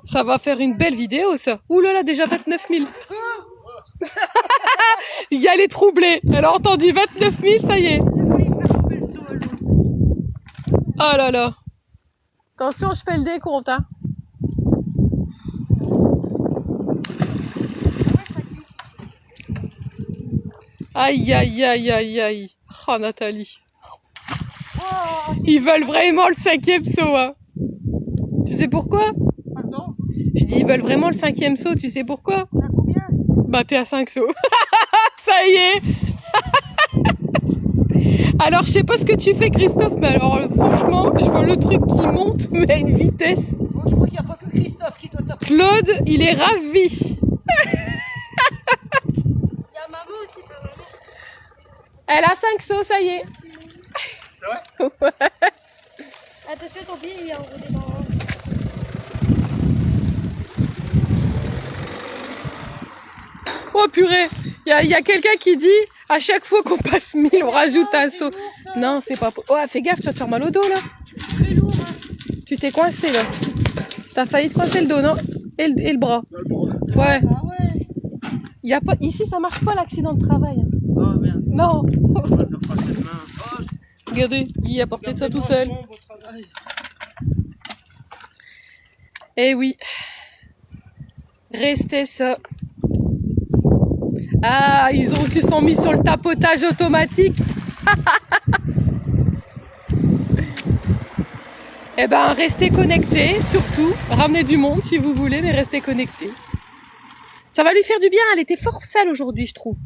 Ça va faire une belle vidéo, ça. Ouh là là, déjà 29 000. Il y a les troublés. Elle a entendu 29 000, ça y est. Oh là là. Attention, je fais le décompte, hein. Aïe, aïe, aïe, aïe, aïe. Oh, Nathalie. Ils veulent vraiment le 5e saut, hein. Tu sais pourquoi? Pardon? Je dis, ils veulent vraiment le 5e saut, tu sais pourquoi? On a combien? Bah, t'es à 5 sauts. Ça y est. Alors, je sais pas ce que tu fais, Christophe, mais alors, franchement, je vois le truc qui monte, mais à une vitesse. Moi, je crois qu'il n'y a pas que Christophe qui doit taper. Claude, il est ravi. Il y a maman aussi, ta maman. Elle a 5 sauts, ça y est. C'est vrai? Ouais. Attention, ton pied, il est enroulé dans le... Oh purée, il y a quelqu'un qui dit À chaque fois qu'on passe 1000, on rajoute un saut. Non, c'est pas... Oh, fais gaffe, tu vas te faire mal au dos, là. C'est très lourd. Hein. Tu t'es coincé, là. T'as failli te coincer le dos, non? Et le bras. Ouais. Ah ouais. Y a pas... Ici, ça marche pas, l'accident de travail. Hein. Oh merde. Non. Je vais faire passer de main. Oh, Regardez, il a porté de ça tout seul. bon, votre travail. Eh oui. Restez ça. Ah, ils ont aussi sont mis sur le tapotage automatique. Eh ben, restez connectés, surtout. Ramenez du monde si vous voulez, mais restez connectés. Ça va lui faire du bien, elle était fort sale aujourd'hui, je trouve.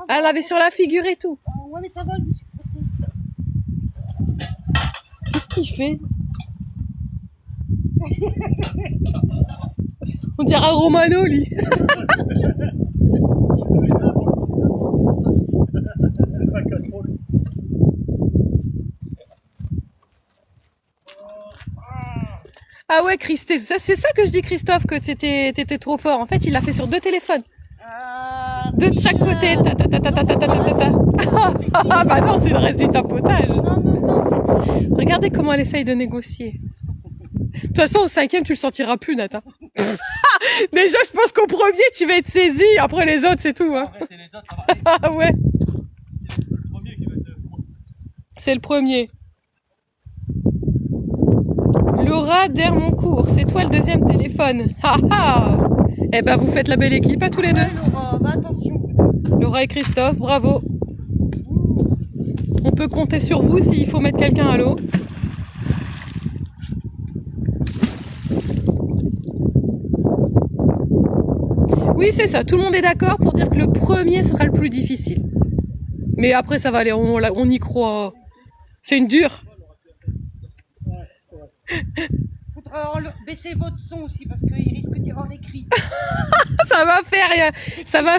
Elle l'avait sur la figure et tout. Ah ouais, mais ça va, je me suis frottée. Qu'est-ce qu'il fait? On dirait un Romano, lui. Ah ouais, Christophe, c'est ça que je dis, Christophe, que t'étais trop fort. En fait, il l'a fait sur 2 téléphones. Ah, Deux de chaque côté. Ta, ta, ta, ta, ta, ta, ta, ta, ta. Ah bah non, c'est le reste du tapotage. non, c'est... Regardez comment elle essaye de négocier. De toute façon, au 5e, tu le sentiras plus, Nathan. Déjà, je pense qu'au premier, tu vas être saisi. Après, les autres, c'est tout. Hein. Après, c'est les autres, ça va aller. Ah ouais, C'est le premier qui va être. c'est le premier. Laura Dermoncourt, c'est toi le 2e téléphone. Ah ah. Eh ben, vous faites la belle équipe à tous les deux. Ouais, Laura, bah attention. Laura et Christophe, bravo. On peut compter sur vous s'il faut mettre quelqu'un à l'eau. Oui, c'est ça. Tout le monde est d'accord pour dire que le premier sera le plus difficile. Mais après, ça va aller. On y croit. C'est une dure. Faudra baisser votre son aussi parce qu'il risque d'y avoir des cris. Ça va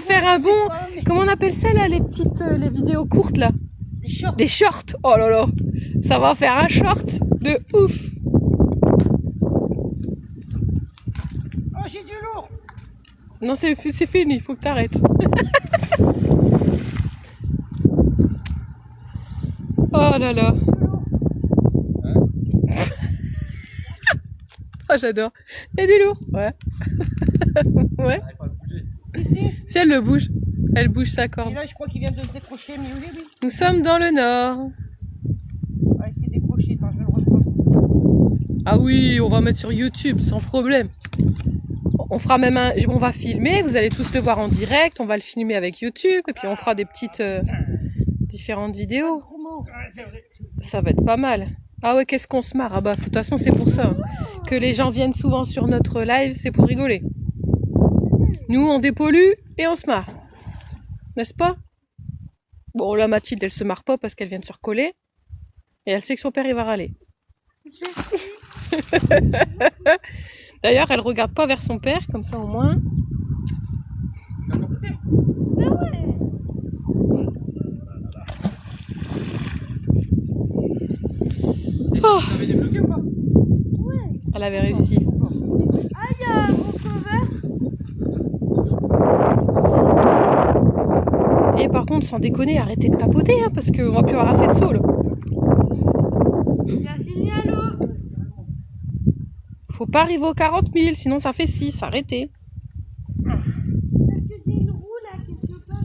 faire un bon. Comment on appelle ça là, les vidéos courtes là? Des shorts. Des shorts. Oh là là. Ça va faire un short de ouf. Oh, j'ai du lourd. Non, c'est fini. Il faut que t'arrêtes. Oh là là. Oh, j'adore. Il y a du lourd. Ouais. Ouais. Si elle le bouge. Elle bouge sa Et corde. là, je crois qu'il vient de se décrocher, mais oui, oui. Nous sommes dans le nord. Ah, il s'est décroché. Attends, je vais le reprendre. Ah oui, on va mettre sur YouTube sans problème. On fera même on va filmer, vous allez tous le voir en direct, on va le filmer avec YouTube et puis on fera des petites différentes vidéos. Ça va être pas mal. Ah ouais, qu'est-ce qu'on se marre. Ah bah, de toute façon, c'est pour ça. Hein. Que les gens viennent souvent sur notre live, c'est pour rigoler. Nous, on dépollue et on se marre. N'est-ce pas? Bon, là, Mathilde, elle se marre pas parce qu'elle vient de se recoller. Et elle sait que son père, il va râler. D'ailleurs, elle regarde pas vers son père, comme ça au moins. Oh. Vous avez débloqué ou pas? Elle avait réussi. Ah, il y a un sauveur. Et par contre, sans déconner, arrêtez de tapoter, hein, parce qu'on va plus avoir assez de sauts, là. Il a fini à l'eau. Faut pas arriver aux 40 000, sinon ça fait 6. Arrêtez. Est-ce que j'ai une roue là quelque part?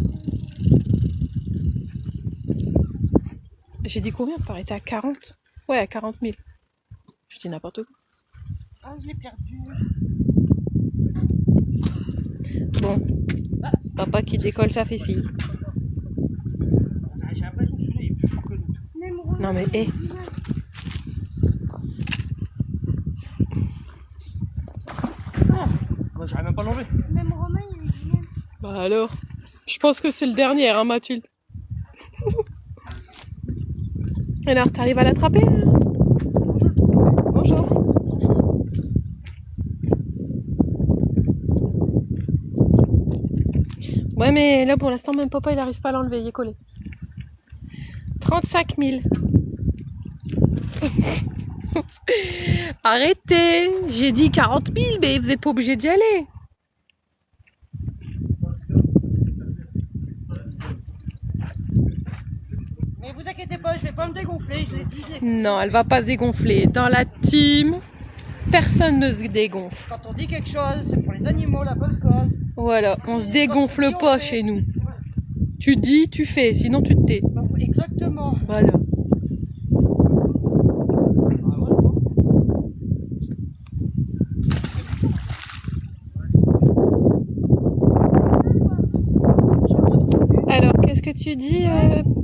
J'ai dit combien pour arrêter à 40? Ouais, à 40 000. Je dis n'importe quoi. Ah, je l'ai perdu. Bon. Papa qui décolle, ça fait fille. Ah, j'ai l'impression que celui-là il est plus fort que l'autre. Même roue. Non mais, hé. Moi, j'arrive même pas à l'enlever. Même Romain, il est bien. Bah alors. Je pense que c'est le dernier, hein, Mathilde. Alors, t'arrives à l'attraper? Bonjour. Ouais, mais là, pour l'instant, même papa, il n'arrive pas à l'enlever, il est collé. 35 000. Arrêtez. J'ai dit 40 000, mais vous n'êtes pas obligé d'y aller. inquiétez pas, je vais pas me dégonfler, je l'ai dit. Non, elle va pas se dégonfler. Dans la team, personne ne se dégonfle. Quand on dit quelque chose, c'est pour les animaux, la bonne cause. Voilà, on se dégonfle pas chez nous. Tu dis, tu fais, sinon tu te tais. Bah, exactement. Voilà. Alors, qu'est-ce que tu dis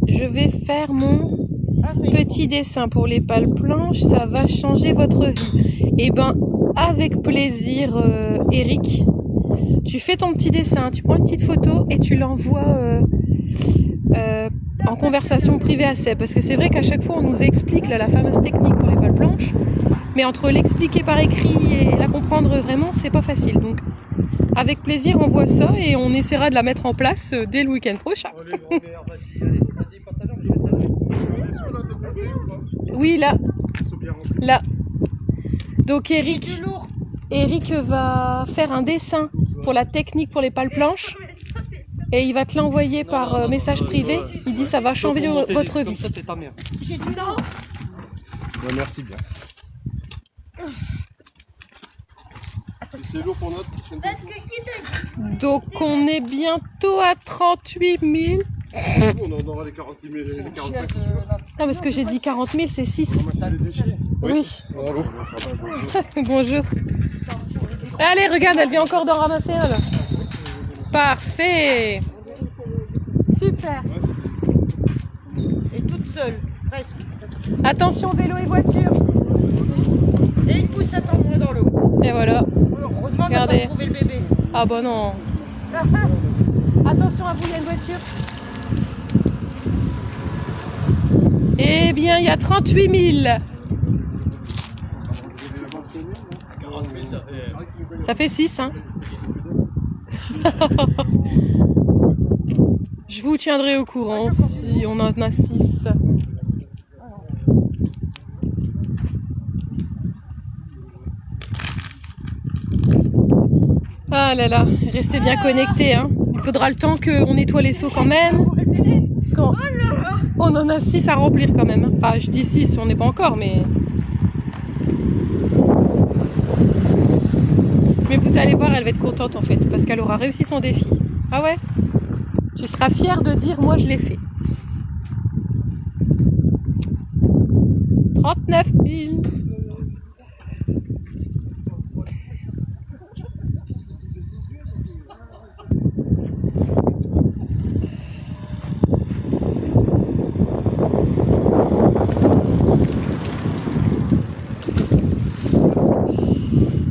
je vais faire mon Ah, c'est petit dessin pour les pales planches, ça va changer votre vie. Eh ben, avec plaisir, Eric. Tu fais ton petit dessin, tu prends une petite photo et tu l'envoies en conversation privée à Seb. Parce que c'est vrai qu'à chaque fois, on nous explique là, la fameuse technique pour les pales planches. Mais entre l'expliquer par écrit et la comprendre vraiment, c'est pas facile. Donc, avec plaisir, on voit ça et on essaiera de la mettre en place dès le week-end prochain. Allez, grand-mère, vas-y, passe ta jambe, je vais te Oui, là, Ils sont bien remplis. là. Donc, Eric du lourd. va faire un dessin pour la technique pour les pales planches et il va te l'envoyer par message privé. Il dit ça va changer votre vie. Ça, t'es ta mère. J'ai du lourd. Ouais, merci bien. C'est lourd pour notre prochaine fois. Donc on est bientôt à 38 000. On aura les 46 000 et les 45 000. Ah parce que j'ai dit 40 000, c'est 6. C'est les déchets. Oui. Bravo. Bonjour. Allez, regarde, elle vient encore d'en ramasser un là. Parfait. Super. Et toute seule, presque. Attention vélo et voiture. Et une poussette en moins dans l'eau. Et voilà. Heureusement qu'on n'a Regardez. pas trouvé le bébé. Ah bah non. Attention à vous, il y a une voiture. Eh bien, il y a 38 000. 40 000, ça fait... Ça fait 6, hein. Je vous tiendrai au courant si on en a 6. Ah là là, restez bien connectés, hein. Il faudra le temps qu'on nettoie les seaux quand même. Parce qu'on on en a 6 à remplir quand même. Enfin, je dis 6, on n'est pas encore, mais... Mais vous allez voir, elle va être contente en fait, parce qu'elle aura réussi son défi. Ah ouais? Tu seras fière de dire, moi je l'ai fait. 39 000.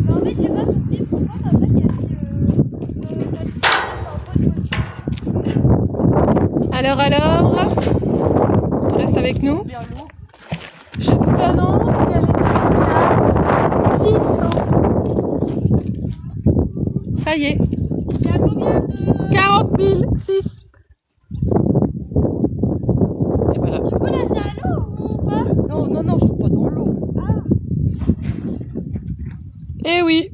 En fait, j'ai pas compris pourquoi papa il a dit Alors, reste avec nous. Je vous annonce qu'elle est à 6 sauts. Ça y est. Il y a combien de... 40 000, 6. Et voilà. Du coup là c'est à l'eau ou pas? Non, non, non, je suis pas dans l'eau. Eh oui.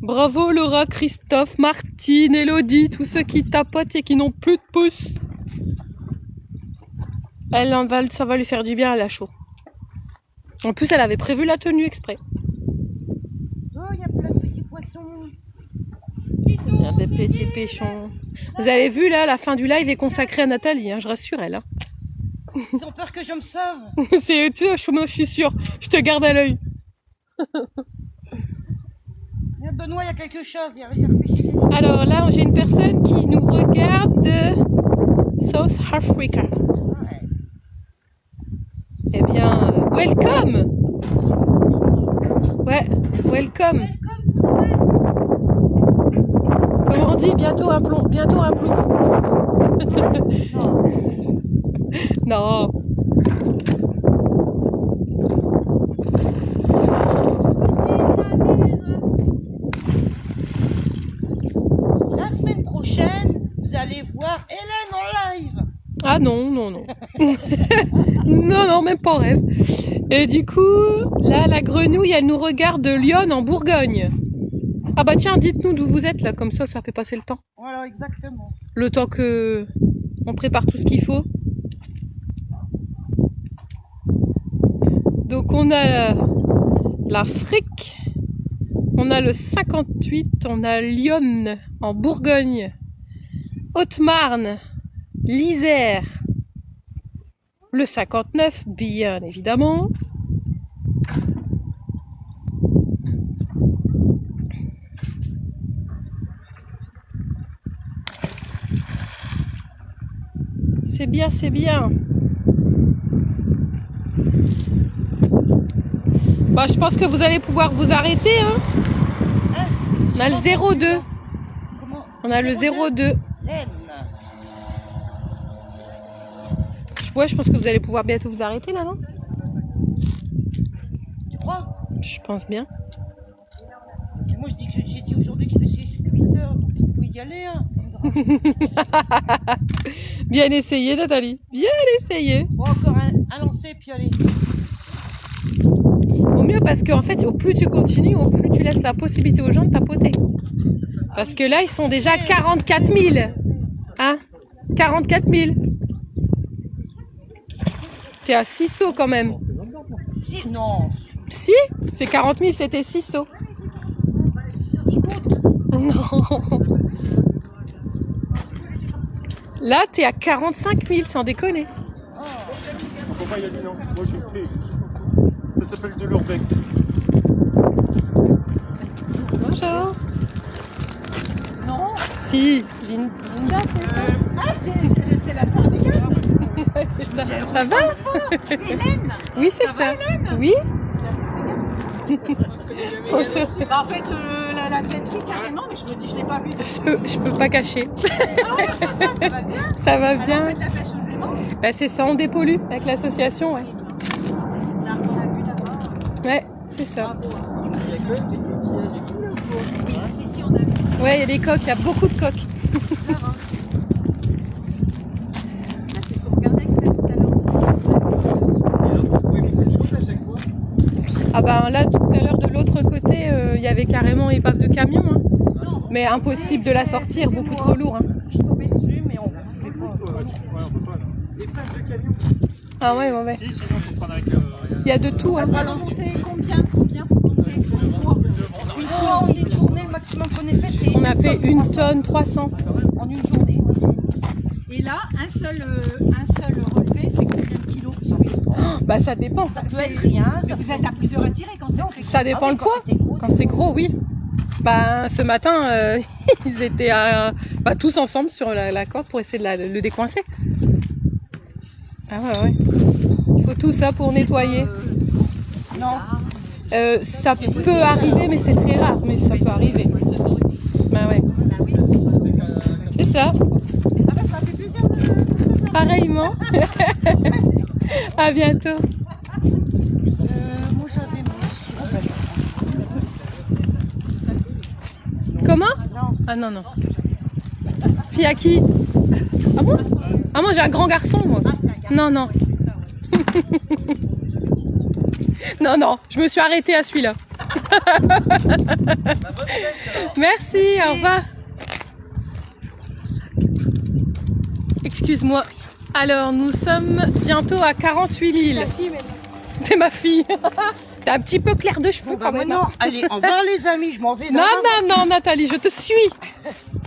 Bravo Laura, Christophe, Martine, Elodie, tous ceux qui tapotent et qui n'ont plus de pouces. Ça va lui faire du bien, elle a chaud. En plus, elle avait prévu la tenue exprès. Oh, il y a plein de petits poissons. Il y a des petits pêchons. Vous avez vu là, la fin du live est consacrée à Nathalie, hein, je rassure elle. Hein. Ils ont peur que je me sauve. C'est tu vois, je suis sûre. Je te garde à l'œil. Benoît, il y a quelque chose. Il y a... Alors là, j'ai une personne qui nous regarde de South Africa. Eh bien, welcome. Ouais, welcome. Comment on dit, bientôt un plomb, bientôt un plouf. Non. La semaine prochaine, vous allez voir Hélène en live. Ah non, non, non. Non, non, même pas en rêve. Et du coup, là, la grenouille, elle nous regarde de Lyon en Bourgogne. Ah bah tiens, dites-nous d'où vous êtes là, comme ça fait passer le temps. Voilà, exactement. Le temps que on prépare tout ce qu'il faut. on a l'Afrique, on a le 58, on a Lyon en Bourgogne, Haute-Marne, l'Isère, le 59, bien évidemment. C'est bien, c'est bien. Bah, je pense que vous allez pouvoir vous arrêter. Hein. On a le 02. On a le 02. Ouais, je pense que vous allez pouvoir bientôt vous arrêter là, non? Tu crois? Je pense bien. Et moi, j'ai dit aujourd'hui que je faisais jusqu'à 8 heures, donc vous pouvez y aller. Hein. Bien essayé, Nathalie. Bien essayé. Bon, encore un lancer, puis allez. Au mieux, parce qu'en fait, au plus tu continues, au plus tu laisses la possibilité aux gens de tapoter. Parce que là, ils sont déjà 44 000. Hein? 44 000. T'es à 6 sauts quand même. Si, non. Si, c'est 40 000, c'était 6 sauts. Non. Là, t'es à 45 000, sans déconner. Mon copain, il a dit non. Moi, j'ai fait. Ça s'appelle de l'urbex. Bonjour. Non. Si, Linda, c'est ça. C'est la sœur avec elle. C'est ça. Ça va? Hélène. Oui, c'est ça. Oui. Bonjour. Bah, en fait, la tête, carrément, mais je me dis, je l'ai pas vue. Je peux pas cacher. Ah ouais, c'est ça, ça va bien. Ça va bien. Alors, en fait, la pêche aux aimants. Bah, c'est ça, on dépollue avec l'association, ouais. On a vu d'abord. Ouais, c'est ça. Oui, si, on a vu. Ouais, il y a des coques, il y a beaucoup de coques. C'est ce qu'on regardait tout à l'heure. Ah ben là, tout à l'heure, de l'autre côté, il y avait carrément épave de camion. Hein. Mais impossible de la sortir, beaucoup trop lourd. Hein. Je suis tombée dessus, mais on ne fait pas. Ah ouais, ouais, ouais. Si, sinon, faut prendre avec. Il y a de tout. Hein. On va monter combien faut monter une fois une journée, le maximum qu'on ait fait, c'est. On a fait 1 tonne 300. En une journée. Et là, un seul relevé, c'est combien de kilos, vous savez? Bah ça dépend. Ça peut être rien. Mais vous êtes à plusieurs à tirer quand c'est très gros. Ça dépend le poids. Quand c'est gros, oui. Bah ce matin, ils étaient tous ensemble sur la corde pour essayer de le décoincer. Ah ouais, ouais. Il faut tout ça pour nettoyer. Non. Ça peut arriver, mais c'est très rare. Mais ça peut arriver. Bah ouais. C'est ça. Ah bah ça fait plaisir de... Pareillement. À bientôt. Moi j'avais mon... Comment? Ah non, non. Fille à qui? Ah bon? Ah moi j'ai un grand garçon, moi. Ah c'est un garçon. Non, non. Ouais, c'est ça, ouais. Non, non, je me suis arrêtée à celui-là. Merci, au revoir. Excuse-moi. Alors, nous sommes bientôt à 48 000. T'es ma fille. T'es un petit peu clair de cheveux quand même. Non, allez, au revoir les amis, je m'en vais. Non, non, non, Nathalie, je te suis.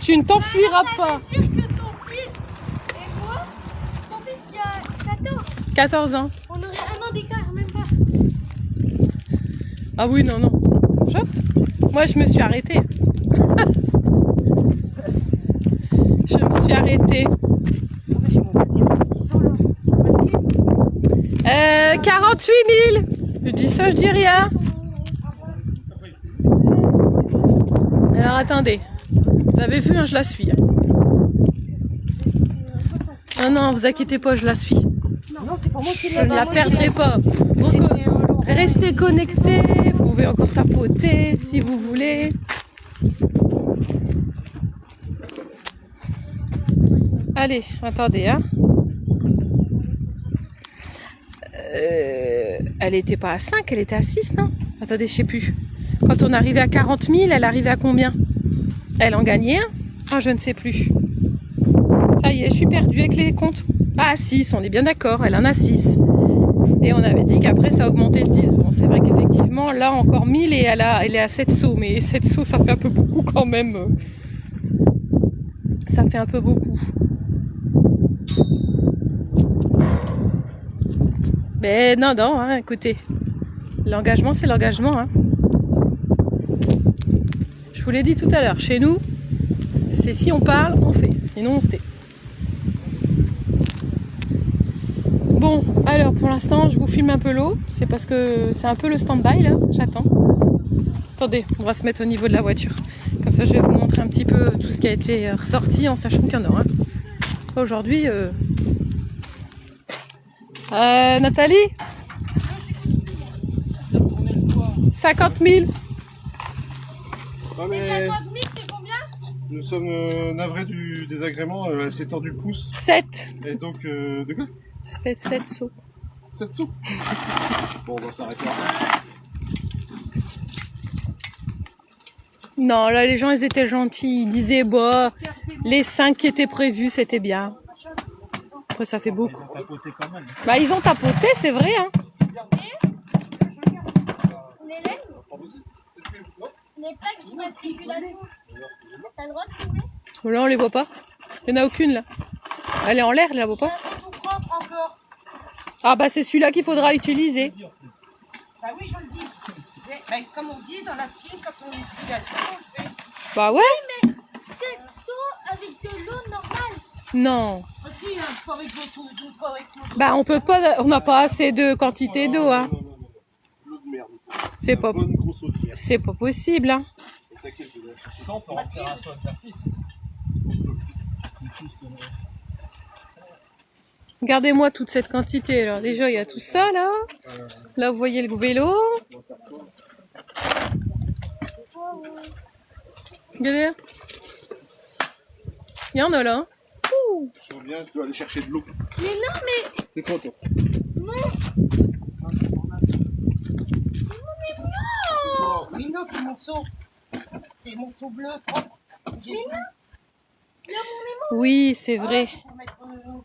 Tu ne t'enfuiras pas. Ça veut dire que ton fils et moi, ton fils il y a 14. 14 ans. On aurait un an d'écart, même pas. Ah oui, non, non. Bonjour. Moi, je me suis arrêtée. Je me suis arrêtée. 48 000. Je dis ça, je dis rien. Alors, attendez. Vous avez vu, hein, je la suis. Hein. Non, non, vous inquiétez pas, je la suis. Non, c'est pas moi qui Je ne la perdrai pas. Donc, restez connectés. Vous pouvez encore tapoter si vous voulez. Allez, attendez, hein. Elle était pas à 5, elle était à 6, non? Attendez, je sais plus. Quand on arrivait à 40 000, elle arrivait à combien? Elle en gagnait un? Ah, je ne sais plus. Ça y est, je suis perdue avec les comptes. Ah, 6, on est bien d'accord, elle en a 6. Et on avait dit qu'après ça augmentait de 10. Bon, c'est vrai qu'effectivement, là encore 1000 et elle est à 7 seaux. Mais 7 seaux, ça fait un peu beaucoup quand même. Ça fait un peu beaucoup. Mais non, hein, écoutez. L'engagement, c'est l'engagement. Hein. Je vous l'ai dit tout à l'heure. Chez nous, c'est si on parle, on fait. Sinon, on se tait. Bon, alors pour l'instant, je vous filme un peu l'eau. C'est parce que c'est un peu le stand-by là. J'attends. Attendez, on va se mettre au niveau de la voiture. Comme ça, je vais vous montrer un petit peu tout ce qui a été ressorti en sachant qu'il y en aura. Aujourd'hui, Nathalie 50 000. Ah, mais 50 000, c'est combien? nous sommes navrés du désagrément. Elle s'est tordue le pouce. 7. Et donc, de quoi? Ça fait 7 sauts. 7 sous. Bon, on va s'arrêter là. Non, là, les gens, ils étaient gentils. Ils disaient, bah, les 5 qui étaient prévus, c'était bien. Après, ça fait beaucoup. Tapoter quand même. Bah, ils ont tapoté, c'est vrai, hein. Les plaques d'immatriculation. T'as le droit de filmer? Là, on les voit pas. Il n'y en a aucune, là. Elle est en l'air, je la vois pas. C'est tout propre encore. Ah, bah, c'est celui-là qu'il faudra utiliser. Bah oui, je le dis. Mais, bah, comme on dit dans la team, quand on utilise la team, on le fait. Bah, ouais. Mais 7 seaux avec de l'eau normale. Non. Aussi, hein, pas avec beaucoup, pas avec l'eau. Bah, on peut pas, on n'a pas assez de quantité d'eau, hein. Non. L'eau de merde. C'est pas, Bonne grosse eau de merde. c'est pas possible, hein. T'inquiète, je vais la chercher. Ça, on peut remplir un sol d'artiste. Regardez-moi toute cette quantité, là. Déjà, il y a tout ça, là. Là, vous voyez le vélo. Regardez. Il y en a, là. Ouh. Je reviens, je dois aller chercher de l'eau. Mais non, mais C'est toi, toi. Oui, non, c'est mon seau. C'est mon seau bleu propre. J'ai pris Oui, c'est vrai. pour mettre l'eau.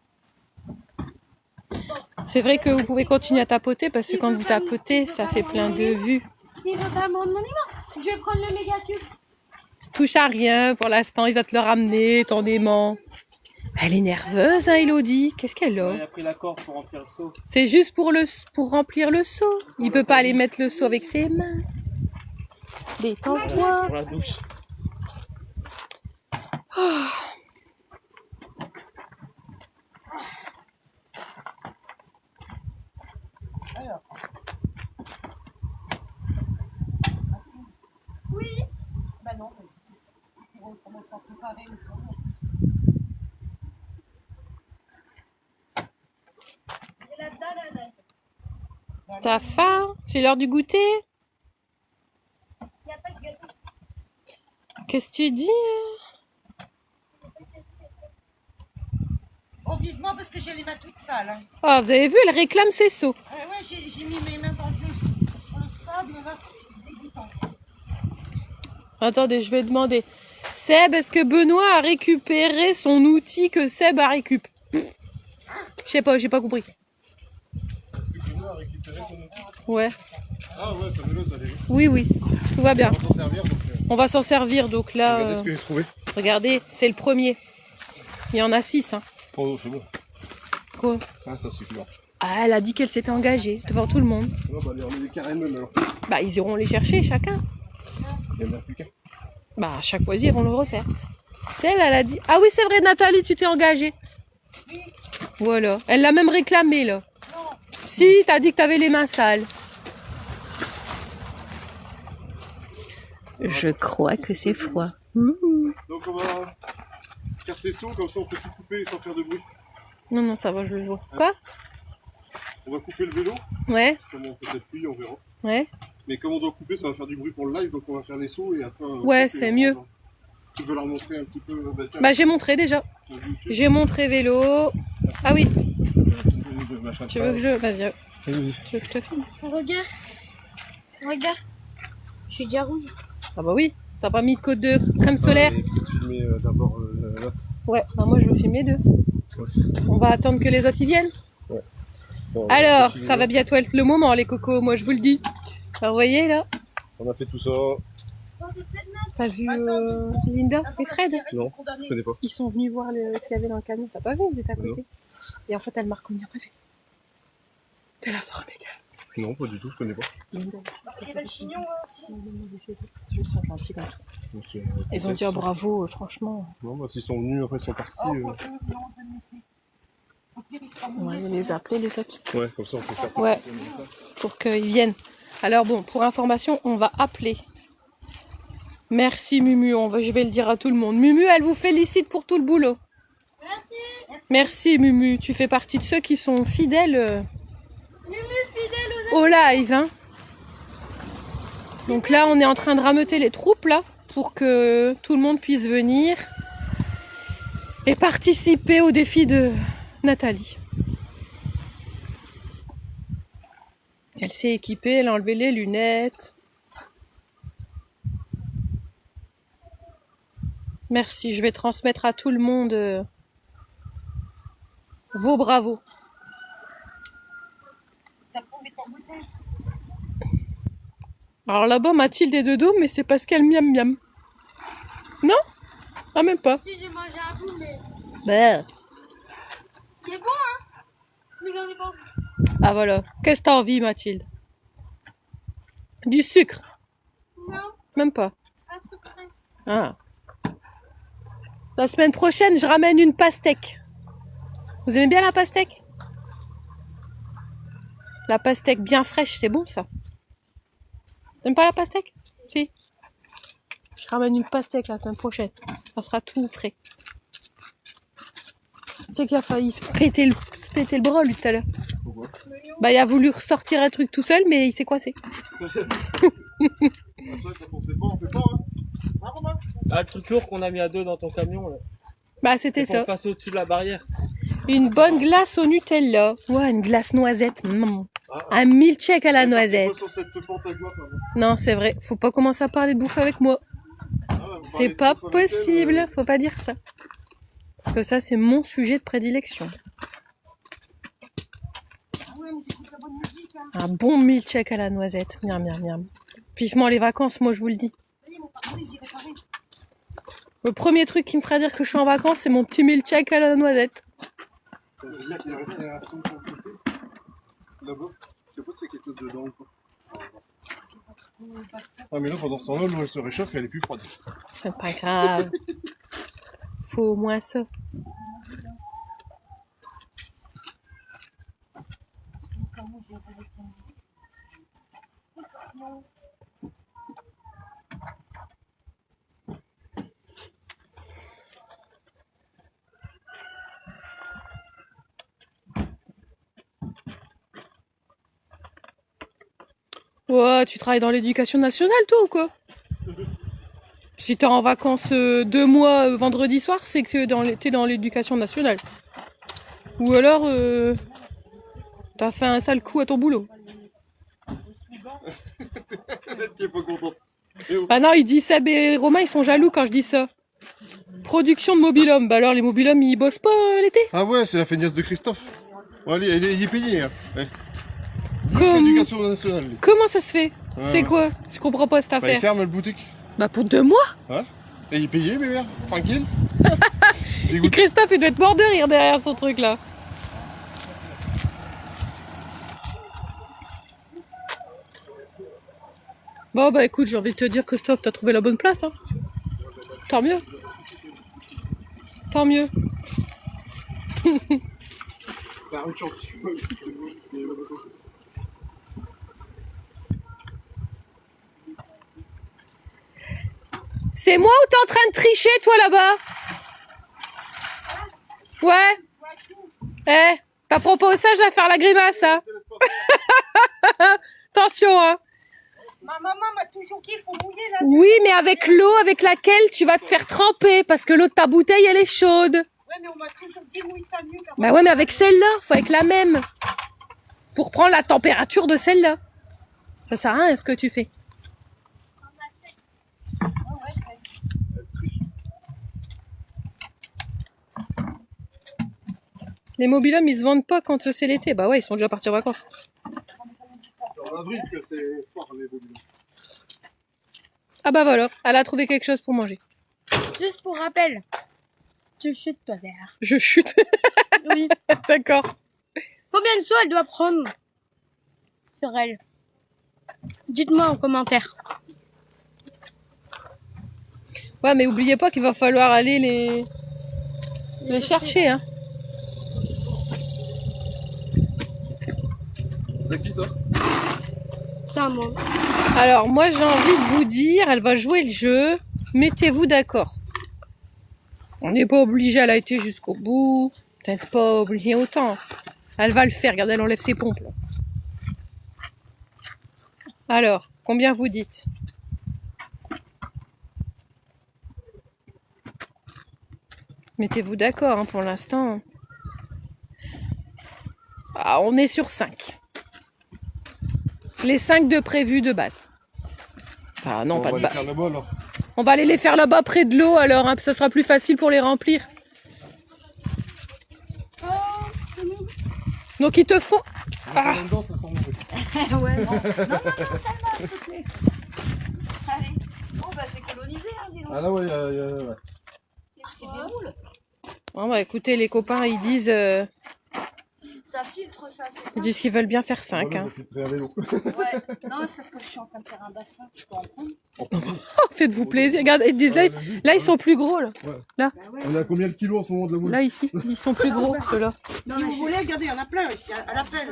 C'est vrai que vous pouvez continuer à tapoter parce que quand vous tapotez, ça fait plein de vues. il va pas me rendre mon aimant. Je vais prendre le méga cube. Touche à rien pour l'instant, il va te le ramener, ton aimant. Elle est nerveuse, hein, Elodie. Qu'est-ce qu'elle Il a? a pris la corde pour remplir le seau. C'est juste pour remplir le seau. Il peut pas aller mettre le seau avec ses mains. Détends-toi. Pour la douche. Bah non, mais on commence à préparer le temps. T'as faim? C'est l'heure du goûter? Il n'y a pas de gâteau. Qu'est-ce que tu dis? Oh, vivement parce que j'ai les mains toutes sales. Hein. Ah, vous avez vu, elle réclame ses seaux. Ouais, j'ai mis mes mains sur le sable, là, c'est dégoûtant. Attendez, je vais demander. Seb, est-ce que Benoît a récupéré son outil que Seb a récup? Je sais pas, j'ai pas compris. Benoît a récupéré son outil. Ouais. Ah ouais, ça me ça déjà. Oui, tout va bien. On va s'en servir, donc... On va s'en servir, donc là... regardez ce que j'ai trouvé. Regardez, c'est le premier. Il y en a 6. Hein. Oh, c'est bon. Quoi? Ah, ça suffit. Ah, elle a dit qu'elle s'était engagée devant tout le monde. Non, bah, allez, on met des carrés même, alors. Bah, ils iront les chercher chacun. Il y en a plus qu'un. Bah, à chaque fois, ils iront le refaire. C'est elle, elle a dit... Ah oui, c'est vrai, Nathalie, tu t'es engagée. Voilà. Elle l'a même réclamé, là. Si, t'as dit que t'avais les mains sales. Je crois que c'est froid. Donc, on va faire ces sauts, comme ça on peut tout couper sans faire de bruit. Non, non, ça va, je le vois. Quoi? On va couper le vélo, Ouais, comme on peut être pluie, on verra. ouais. Mais comme on doit couper, ça va faire du bruit pour le live, donc on va faire les sauts et après... Ouais, c'est mieux. Tu veux leur montrer un petit peu... tiens, Bah, j'ai montré déjà. sur YouTube, J'ai montré vélo. Ah oui, machin de tu veux que je... Vas-y, Vas-y. tu veux que je te filme? Regarde. Regarde. Je suis déjà rouge. Ah bah oui, t'as pas mis de code de crème solaire? Allez, peut-être filmer d'abord l'autre. Ouais, bah moi je veux filmer les deux. Ouais. On va attendre que les autres y viennent. Ouais. Bon, Alors, petit ça vélo. va bientôt être le moment, les cocos, moi je vous le dis. Alors, vous voyez là, On a fait tout ça. t'as vu Linda et Fred? Non, je connais pas. Ils sont venus voir ce qu'il y avait dans le camion. T'as pas vu, ils étaient à côté. Et en fait, elle m'a reconnu après. Fait, t'es la sœur Mégane. Non, pas du tout, je connais pas. Linda. Thierry Chignon aussi. Ils sont gentils comme tout. Donc, c'est, Ils ont dit oh, bravo, franchement. Non, bah s'ils sont venus, après ils sont partis. Oh, non, je vais le laisser. Au pire, il sera On va mouillé. les appeler les autres. Ouais, comme ça on peut faire. Ouais, pour qu'ils viennent. Alors bon, pour information, on va appeler. Merci Mumu, je vais le dire à tout le monde. Mumu, elle vous félicite pour tout le boulot. Merci Mumu, tu fais partie de ceux qui sont fidèles. Au live, hein. Donc là, on est en train de rameuter les troupes là pour que tout le monde puisse venir et participer au défi de Nathalie. Elle s'est équipée, elle a enlevé les lunettes. Merci, je vais transmettre à tout le monde vos bravos. T'as prouvé ton bouteille. Alors là-bas, Mathilde est de dos, mais c'est parce qu'elle miam miam. Non? Ah, même pas. Si j'ai mangé un bout, mais Bah. il est bon, hein. Mais j'en ai pas envie. Ah voilà. Qu'est-ce que t'as envie, Mathilde? Du sucre? Non, Même pas. un truc frais. Ah. La semaine prochaine, je ramène une pastèque. Vous aimez bien la pastèque? La pastèque bien fraîche, c'est bon ça. T'aimes pas la pastèque? Si. Je ramène une pastèque la semaine prochaine. Ça sera tout frais. Tu sais qu'il a failli se péter le bras lui tout à l'heure. Pourquoi? Bah il a voulu ressortir un truc tout seul mais il s'est coincé. Après, quand on sait pas, on fait pas, hein. Ah, Romain? Ah, le truc lourd qu'on a mis à deux dans ton camion, là. Bah c'était Pour ça. passer au-dessus de la barrière. Une bonne glace au Nutella. Ouais, une glace noisette. Ah, Un milkshake à la on est noisette. pas sur cette pente à gauche, avant. Non, c'est vrai. Faut pas commencer à parler de bouffe avec moi. Ah, ouais, vous C'est parlez de pas bouffe avec elle, possible. Faut pas dire ça. Parce que ça, c'est mon sujet de prédilection. Un bon milkshake à la noisette. Miam, miam, miam. Vivement les vacances, moi, je vous le dis. Le premier truc qui me fera dire que je suis en vacances, c'est mon petit milkshake à la noisette. Il est resté un son sur le côté. Là-bas. Je sais pas s'il y a quelque chose dedans ou pas. Ah, mais là, pendant ce temps-là, l'eau elle se réchauffe et elle est plus froide. C'est pas grave. Faut au moins ça. Ouais, tu travailles dans l'éducation nationale, toi, ou quoi? Si t'es en vacances 2 mois vendredi soir, c'est que t'es dans l'éducation nationale. Ou alors, t'as fait un sale coup à ton boulot. Qui est pas content. Ah non, il dit Seb et Romain, ils sont jaloux quand je dis ça. Production de mobil-homme. Bah alors, les mobil-hommes, ils bossent pas l'été? Ah ouais, c'est la feignasse de Christophe. Bon, allez, il est payé. Hein. Ouais. Comme- L'éducation nationale. lui. Comment ça se fait? Ouais, C'est ouais. quoi? Je comprends pas cette Bah, il affaire. ferme le boutique. Bah pour 2 mois? Et il est payé, mais merde, tranquille. Et Dégoûté. Christophe, il doit être mort de rire derrière son truc là. Bon bah écoute, j'ai envie de te dire Christophe, t'as trouvé la bonne place hein. Tant mieux. Tant mieux. Bah, un champ. C'est moi ou t'es en train de tricher toi là-bas? Ouais. Eh, t'as proposé ça, je vais faire la grimace hein. Attention hein. Ma maman m'a toujours dit qu'il faut mouiller la Oui, mais avec l'eau avec laquelle tu vas te faire tremper parce que l'eau de ta bouteille elle est chaude. Ouais, mais on m'a toujours dit mouille ta nuque. Bah ouais, mais avec celle-là, faut avec la même. Pour prendre la température de celle-là. Ça sert à rien ce que tu fais. Les mobil-hommes, ils se vendent pas quand c'est l'été. Bah ouais, ils sont déjà partis en vacances. C'est en avril que c'est fort les mobiles. Ah bah voilà, elle a trouvé quelque chose pour manger. Juste pour rappel, tu chutes pas vert. Je chute. Oui. D'accord. Combien de sauts elle doit prendre sur elle? Dites-moi en commentaire. Ouais, mais oubliez pas qu'il va falloir aller les chercher, hein. C'est qui ça? Ça, moi. Alors, moi, j'ai envie de vous dire, elle va jouer le jeu. Mettez-vous d'accord. On n'est pas obligé à l'arrêter jusqu'au bout. Peut-être pas obligé autant. Elle va le faire. Regardez, elle enlève ses pompes, là. Alors, combien vous dites? Mettez-vous d'accord, hein, pour l'instant. Ah, on est sur 5. Les 5 de prévus de base. Ah non, pas de base. Faire là-bas alors. On va aller les faire là-bas près de l'eau alors, hein, ça sera plus facile pour les remplir. Donc il te faut... Ah. Dedans, ça sent mauvais. Ouais, non. Non, Salma, s'il te plaît. Allez. Oh, bah, c'est colonisé, hein, dis donc. Ah là, ouais, ouais. Ah, c'est des boules. Bon, bah écoutez, les copains, ils disent Ça filtre, ça, c'est ils bien. disent qu'ils veulent bien faire 5. Hein. Ouais. Ouais. Non, c'est parce que je suis en train de faire un bassin. Je peux en prendre. Faites-vous plaisir. Regarde, ils disent là, ils sont plus gros là. On est à combien de kilos en ce moment de la boule? Là, ici, ils sont plus gros, ceux-là. Non, Si mais vous voulez, regardez, il y en a plein ici, à l'appel.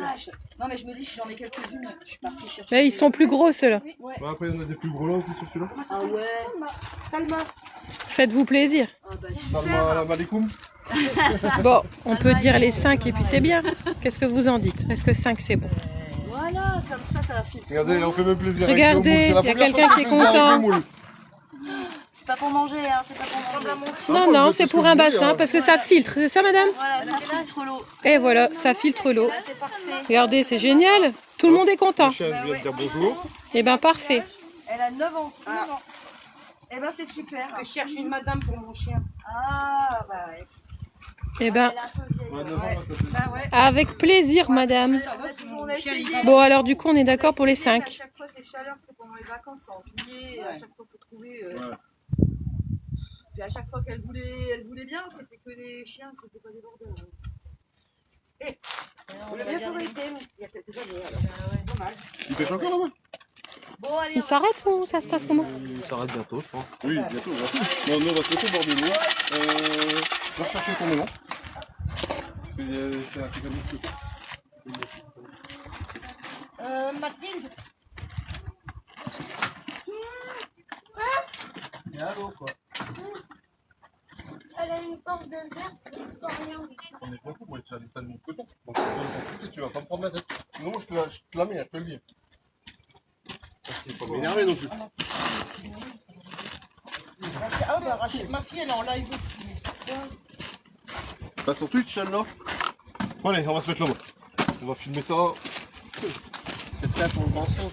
Non, mais je me dis, si j'en ai quelques-unes, je suis partie chercher. Là, ils sont plus gros, ceux-là. Ouais, après, il y en a des plus gros là aussi sur celui-là. Ah ouais. Salma. Faites-vous plaisir. Ah bah, Salam alaikum. Bon, on peut dire les 5 et puis c'est bien. Qu'est-ce que vous en dites? Est-ce que 5 c'est bon? voilà, comme ça va filtrer. Regardez, on fait même plaisir. Regardez, avec nos moules. y a C'est la première quelqu'un fois qui est que je fais ça avec content. mes moules. C'est pas pour manger, hein, c'est pas pour manger. Non, non, c'est pour un bassin parce que ça filtre, c'est ça madame? Voilà, ça filtre l'eau. Et voilà, ça filtre l'eau. Là, c'est parfait. Regardez, c'est génial. Tout le monde est content. Le chef vient de dire bonjour. Eh ben parfait. Elle a 9 ans. 9 ans. Eh ben, c'est super. Je cherche une madame pour mon chien. Ah, bah ouais. Eh ben, Elle est un peu vieille. Ouais, 9 ans, ouais, ça fait- Bah ouais. avec plaisir madame. On a essayé. Bon alors du coup on est d'accord pour les À 5. chaque fois, c'est chaleur, c'est pendant les vacances, c'est en juillet. À chaque fois, faut trouver. Ouais. Puis à chaque fois qu'elle voulait bien, c'était que des chiens, c'était pas des bordels. On a bien sauvé été, il y a quelques années. Alors. Dommage. Il pêche encore là-bas? Bon, allez. Il s'arrête ou ça se passe comment? Il s'arrête bientôt, je pense. Oui, bientôt. Bon, nous, on va se mettre au bord de l'eau. Va rechercher ton élan. Parce que c'est un truc comme ça. Mathilde. Elle a une porte de verre, On est beaucoup pour être sur des tas de mon coton. Donc, tu vas pas me prendre la tête. Sinon, moi, je te la mets, je te le dis. Merci, sans m'énerver non plus. Ah, bah, Rachel, ma fille, elle est en live aussi. Pas sur Twitch, celle-là. Bon, allez, on va se mettre là-bas. On va filmer ça. C'est là pour le mensonge.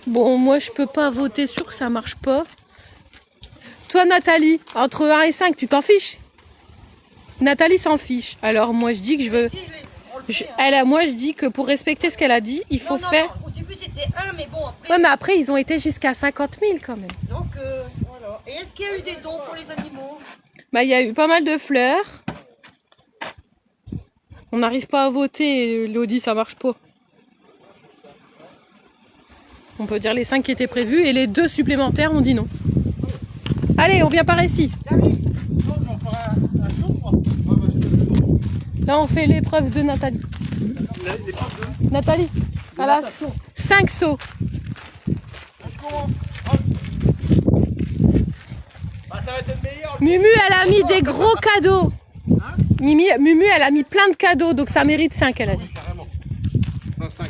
Bon moi je peux pas voter sur que ça marche pas. Toi Nathalie, entre 1 et 5 tu t'en fiches? Nathalie s'en fiche. Alors moi je dis que je veux... moi je dis que pour respecter ce qu'elle a dit, il faut faire... Au début, c'était 1, mais bon, après. Ouais mais après ils ont été jusqu'à 50 000 quand même. Donc, voilà. Et est-ce qu'il y a eu des dons pour les animaux? Bah il y a eu pas mal de fleurs. On n'arrive pas à voter, Lodi ça marche pas. On peut dire les 5 qui étaient prévus et les 2 supplémentaires on dit non. Allez on vient par ici. Là on fait l'épreuve de Nathalie. Nathalie, voilà 5 sauts. Mumu elle a mis des gros cadeaux. Mumu elle a mis plein de cadeaux donc ça mérite 5 elle a dit. Carrément. 5.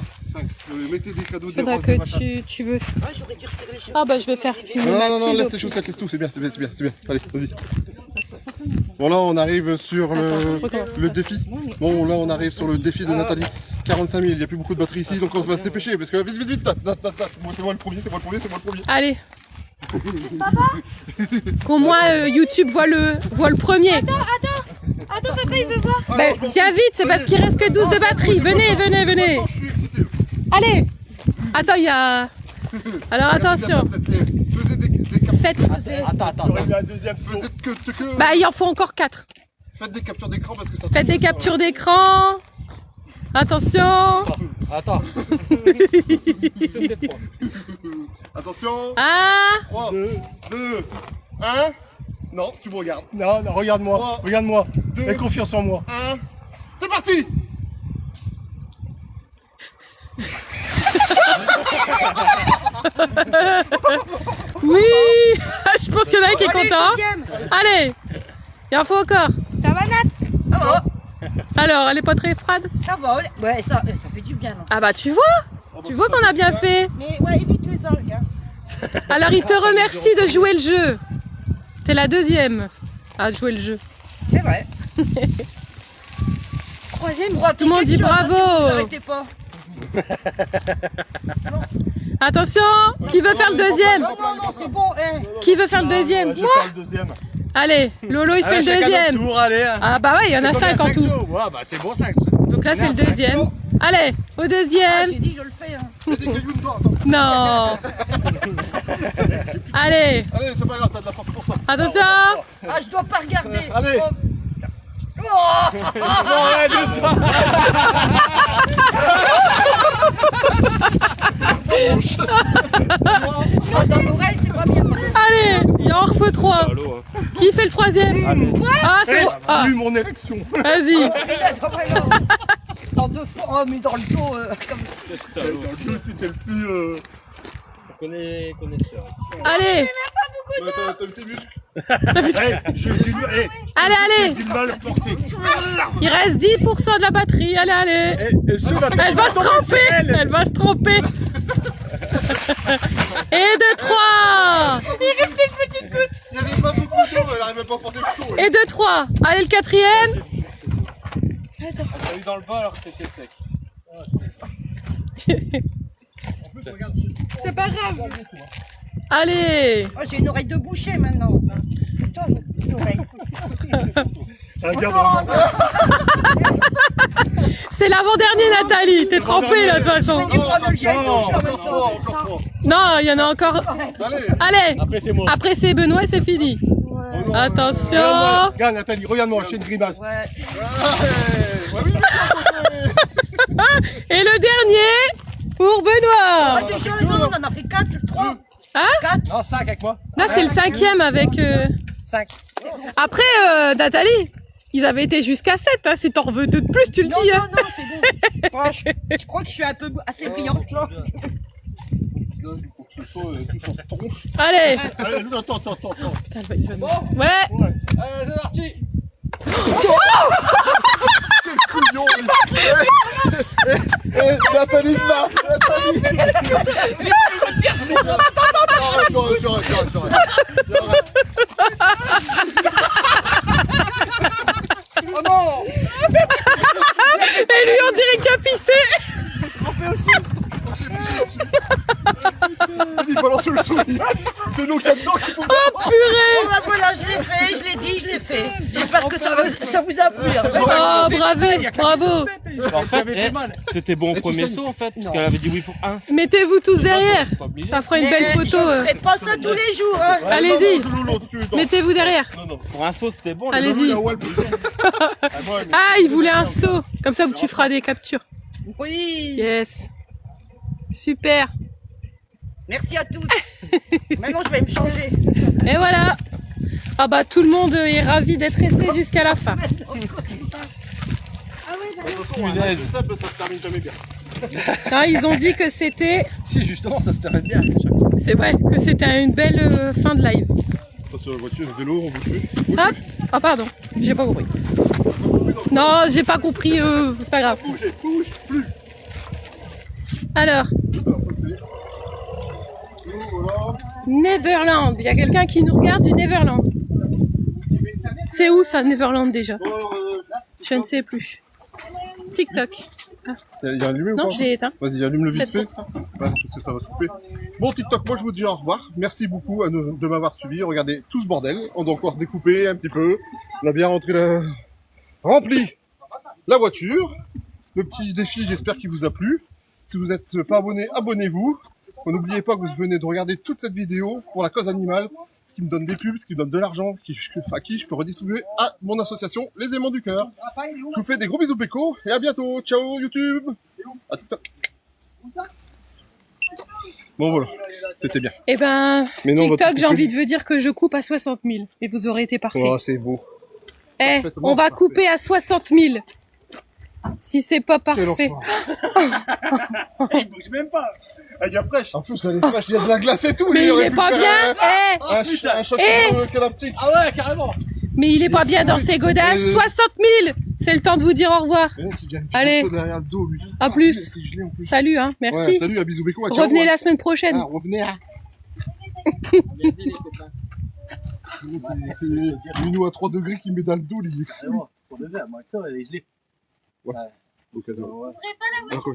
Mettez des cadeaux, des Faudra roses, des que machins. tu veux. Ah, j'aurais dû retirer les choses. Ah bah je vais faire filmer Non, Mathilde. laisse les chaussettes, laisse tout, c'est bien. Allez, vas-y. Bon, là, on arrive sur recommence. le défi. Bon, là, on arrive sur le défi de Nathalie. 45 000, il n'y a plus beaucoup de batterie ici, donc on va se dépêcher. Parce que vite. Bon, c'est moi le premier. Allez. Qu'au moins YouTube voit le premier. Attends, papa, il veut voir. Ben, viens vite, c'est parce qu'il reste que 12 de batterie. Venez, venez, venez. Attends, je suis excité. Allez. Attends, il y a... Alors attention. Faisais des captures. Faites... Il aurait mis un deuxième saut. Faisais que... Bah, il en faut encore 4. Faites des captures d'écran parce que ça... Faites des captures d'écran. Attention. Attends. C'est froid. Attention. 3, 2, 1. Non, tu me regardes. Non, non, regarde-moi. Trois, Regarde-moi. deux. Aie confiance en moi. 1. C'est parti. Oui. Je pense qu'il y en a un qui est content. Allez. Il en faut encore. Ça va, Nat? Ça va, Alors, elle est pas très froide? ça va. Ouais, ça fait du bien. Non. Ah bah tu vois. Tu vois qu'on a bien fait. Mais ouais, évite les algues. Hein. Alors, il te remercie de jouer le jeu. T'es la deuxième à jouer le jeu. C'est vrai. Troisième. Tout le monde dit bravo. Si vous arrêtez pas. Attention, qui veut faire le deuxième? Non, non, non, c'est bon. Eh. Qui veut faire le deuxième? Je vais faire le deuxième. Allez, Lolo il fait le deuxième. Tour, allez. Ah bah ouais, il y en a 5 en tout. Ouais, bah c'est bon 5. Donc là c'est le deuxième. Allez, au Ah, deuxième. j'ai dit, je le fais. Hein. Il y a des cailloux dedans, attends. Non. Allez, Allez, c'est pas grave, t'as de la force pour ça. attention. Ah, je dois pas regarder. Allez. Oh. Oh. Non, dans l'oreille, c'est pas bien. Allez, il en refait 3. Qui fait le troisième? Ah c'est bon. Ah, Plus mon élection. vas-y. En 2 fois, oh, mais dans le dos, comme ça. Dans le jeu, c'était le plus... Connaisseur. Allez, T'as tes muscles. allez, allez. J'ai du mal porté. Il reste 10% de la batterie. Allez, allez. Elle va se tremper. Elle va se tremper. Et de 3. Il y avait pas beaucoup d'eau, elle arrivait pas à porter le saut. Et de 3. Allez, le quatrième. T'as eu dans le bas alors que c'était sec. C'est pas grave. Allez. Oh, j'ai une oreille de boucher maintenant. Putain, une oreille. Regarde, C'est l'avant-dernier, Nathalie. T'es trempée, là, de toute façon. Tu prends le gel, Encore touche en même 3, temps. encore 3. Non, il y en a encore. Allez. Allez. Après c'est moi. Après, c'est Benoît et c'est fini. Attention. Regarde Nathalie, regarde-moi, je fais une grimace. Ouais. Ouais, oui, Et le dernier pour Benoît. Ah, déjà, non, on en a fait 4, 3. Hein? 4. Non, 5 avec moi. Là, c'est le 5e avec... 5. Après, Nathalie, ils avaient été jusqu'à 7. Hein. Si t'en veux deux de plus, tu le Non, dis. non, Hein. non, c'est bon. Ouais, je crois que je suis un peu assez brillante là. pour que ce soit touche en tronche. Allez. Allez, attends. Putain, il va... Ouais. Allez, c'est parti. Quel couillon. Nathalie là. J'arrête. Oh non. Et lui, on dirait qu'il a pissé. Il balance le souris. C'est l'eau qu'il y a dedans qu'il faut... Oh, purée. Oh, bah voilà, je l'ai fait, je l'ai dit, je l'ai fait. J'espère que ça vous a plu. Hein. Oh, bravo. En fait, c'était bon au premier saut en fait, parce qu'elle avait dit oui pour 1. Mettez-vous tous derrière. Ça fera une belle photo. Je ne fais pas ça tous les jours. Hein. Allez-y. Mettez-vous derrière. Pour un saut, c'était bon. Allez-y. Ah, il voulait un saut. Comme ça, tu feras des captures. Oui. Yes. Super. Merci à toutes. Maintenant, je vais me changer. Et voilà. Ah bah tout le monde est ravi d'être resté jusqu'à la fin. Punaise. Ça se termine jamais bien. Ah, ils ont dit que c'était... Si, justement, ça se termine bien. C'est vrai, que c'était une belle fin de live. Attention, la voiture, le vélo, on bouge plus. Hop. Ah pardon, j'ai pas compris. Non, j'ai pas compris, c'est pas grave. Bouge plus. Alors, Neverland. Il y a quelqu'un qui nous regarde du Neverland. C'est où ça, Neverland déjà? Je ne sais plus. TikTok. Il y a allumé ou Non, pas? je l'ai éteint. Vas-y, allume le vite fait. 7%. Ouais, parce que ça va se couper. Bon, TikTok, moi je vous dis au revoir. Merci beaucoup de m'avoir suivi. Regardez tout ce bordel. On doit encore découper un petit peu. On a bien rentré rempli la voiture. Le petit défi, j'espère qu'il vous a plu. Si vous n'êtes pas abonné, abonnez-vous. N'oubliez pas que vous venez de regarder toute cette vidéo pour la cause animale, ce qui me donne des pubs, ce qui me donne de l'argent, à qui je peux redistribuer à mon association Les Aimants du Cœur. Je vous fais des gros bisous Péco et à bientôt. Ciao YouTube. À TikTok. Bon voilà, c'était bien. Eh ben, Mais non, TikTok, votre- j'ai envie de vous dire que je coupe à 60 000. Et vous aurez été parfait. Oh, c'est beau. Eh, parfaitement on va parfait. couper à 60 000. Si c'est pas Quel parfait. enfoiré. Il bouge même pas. Elle vient fraîche. En plus, elle est fraîche, il y a de la glace et tout. Mais il aurait est pu pas faire bien. Eh, un choc Eh. galactique. Ah ouais, carrément. mais il est pas bien dans ses godasses. 60 000. C'est le temps de vous dire au revoir. Et là, il vient de Allez. faire ça derrière le dos, lui. À plus. C'est gelé en plus. Salut, hein. Merci. Ouais, salut, à bisous Péco. à ciao, Revenez ouais. la semaine prochaine. Ah, revenez. C'est Minou à 3 degrés qui met dans le dos, il est fou. Pour de vrai, moi, ça, elle est gelée. Au cas où. Alors, quoi,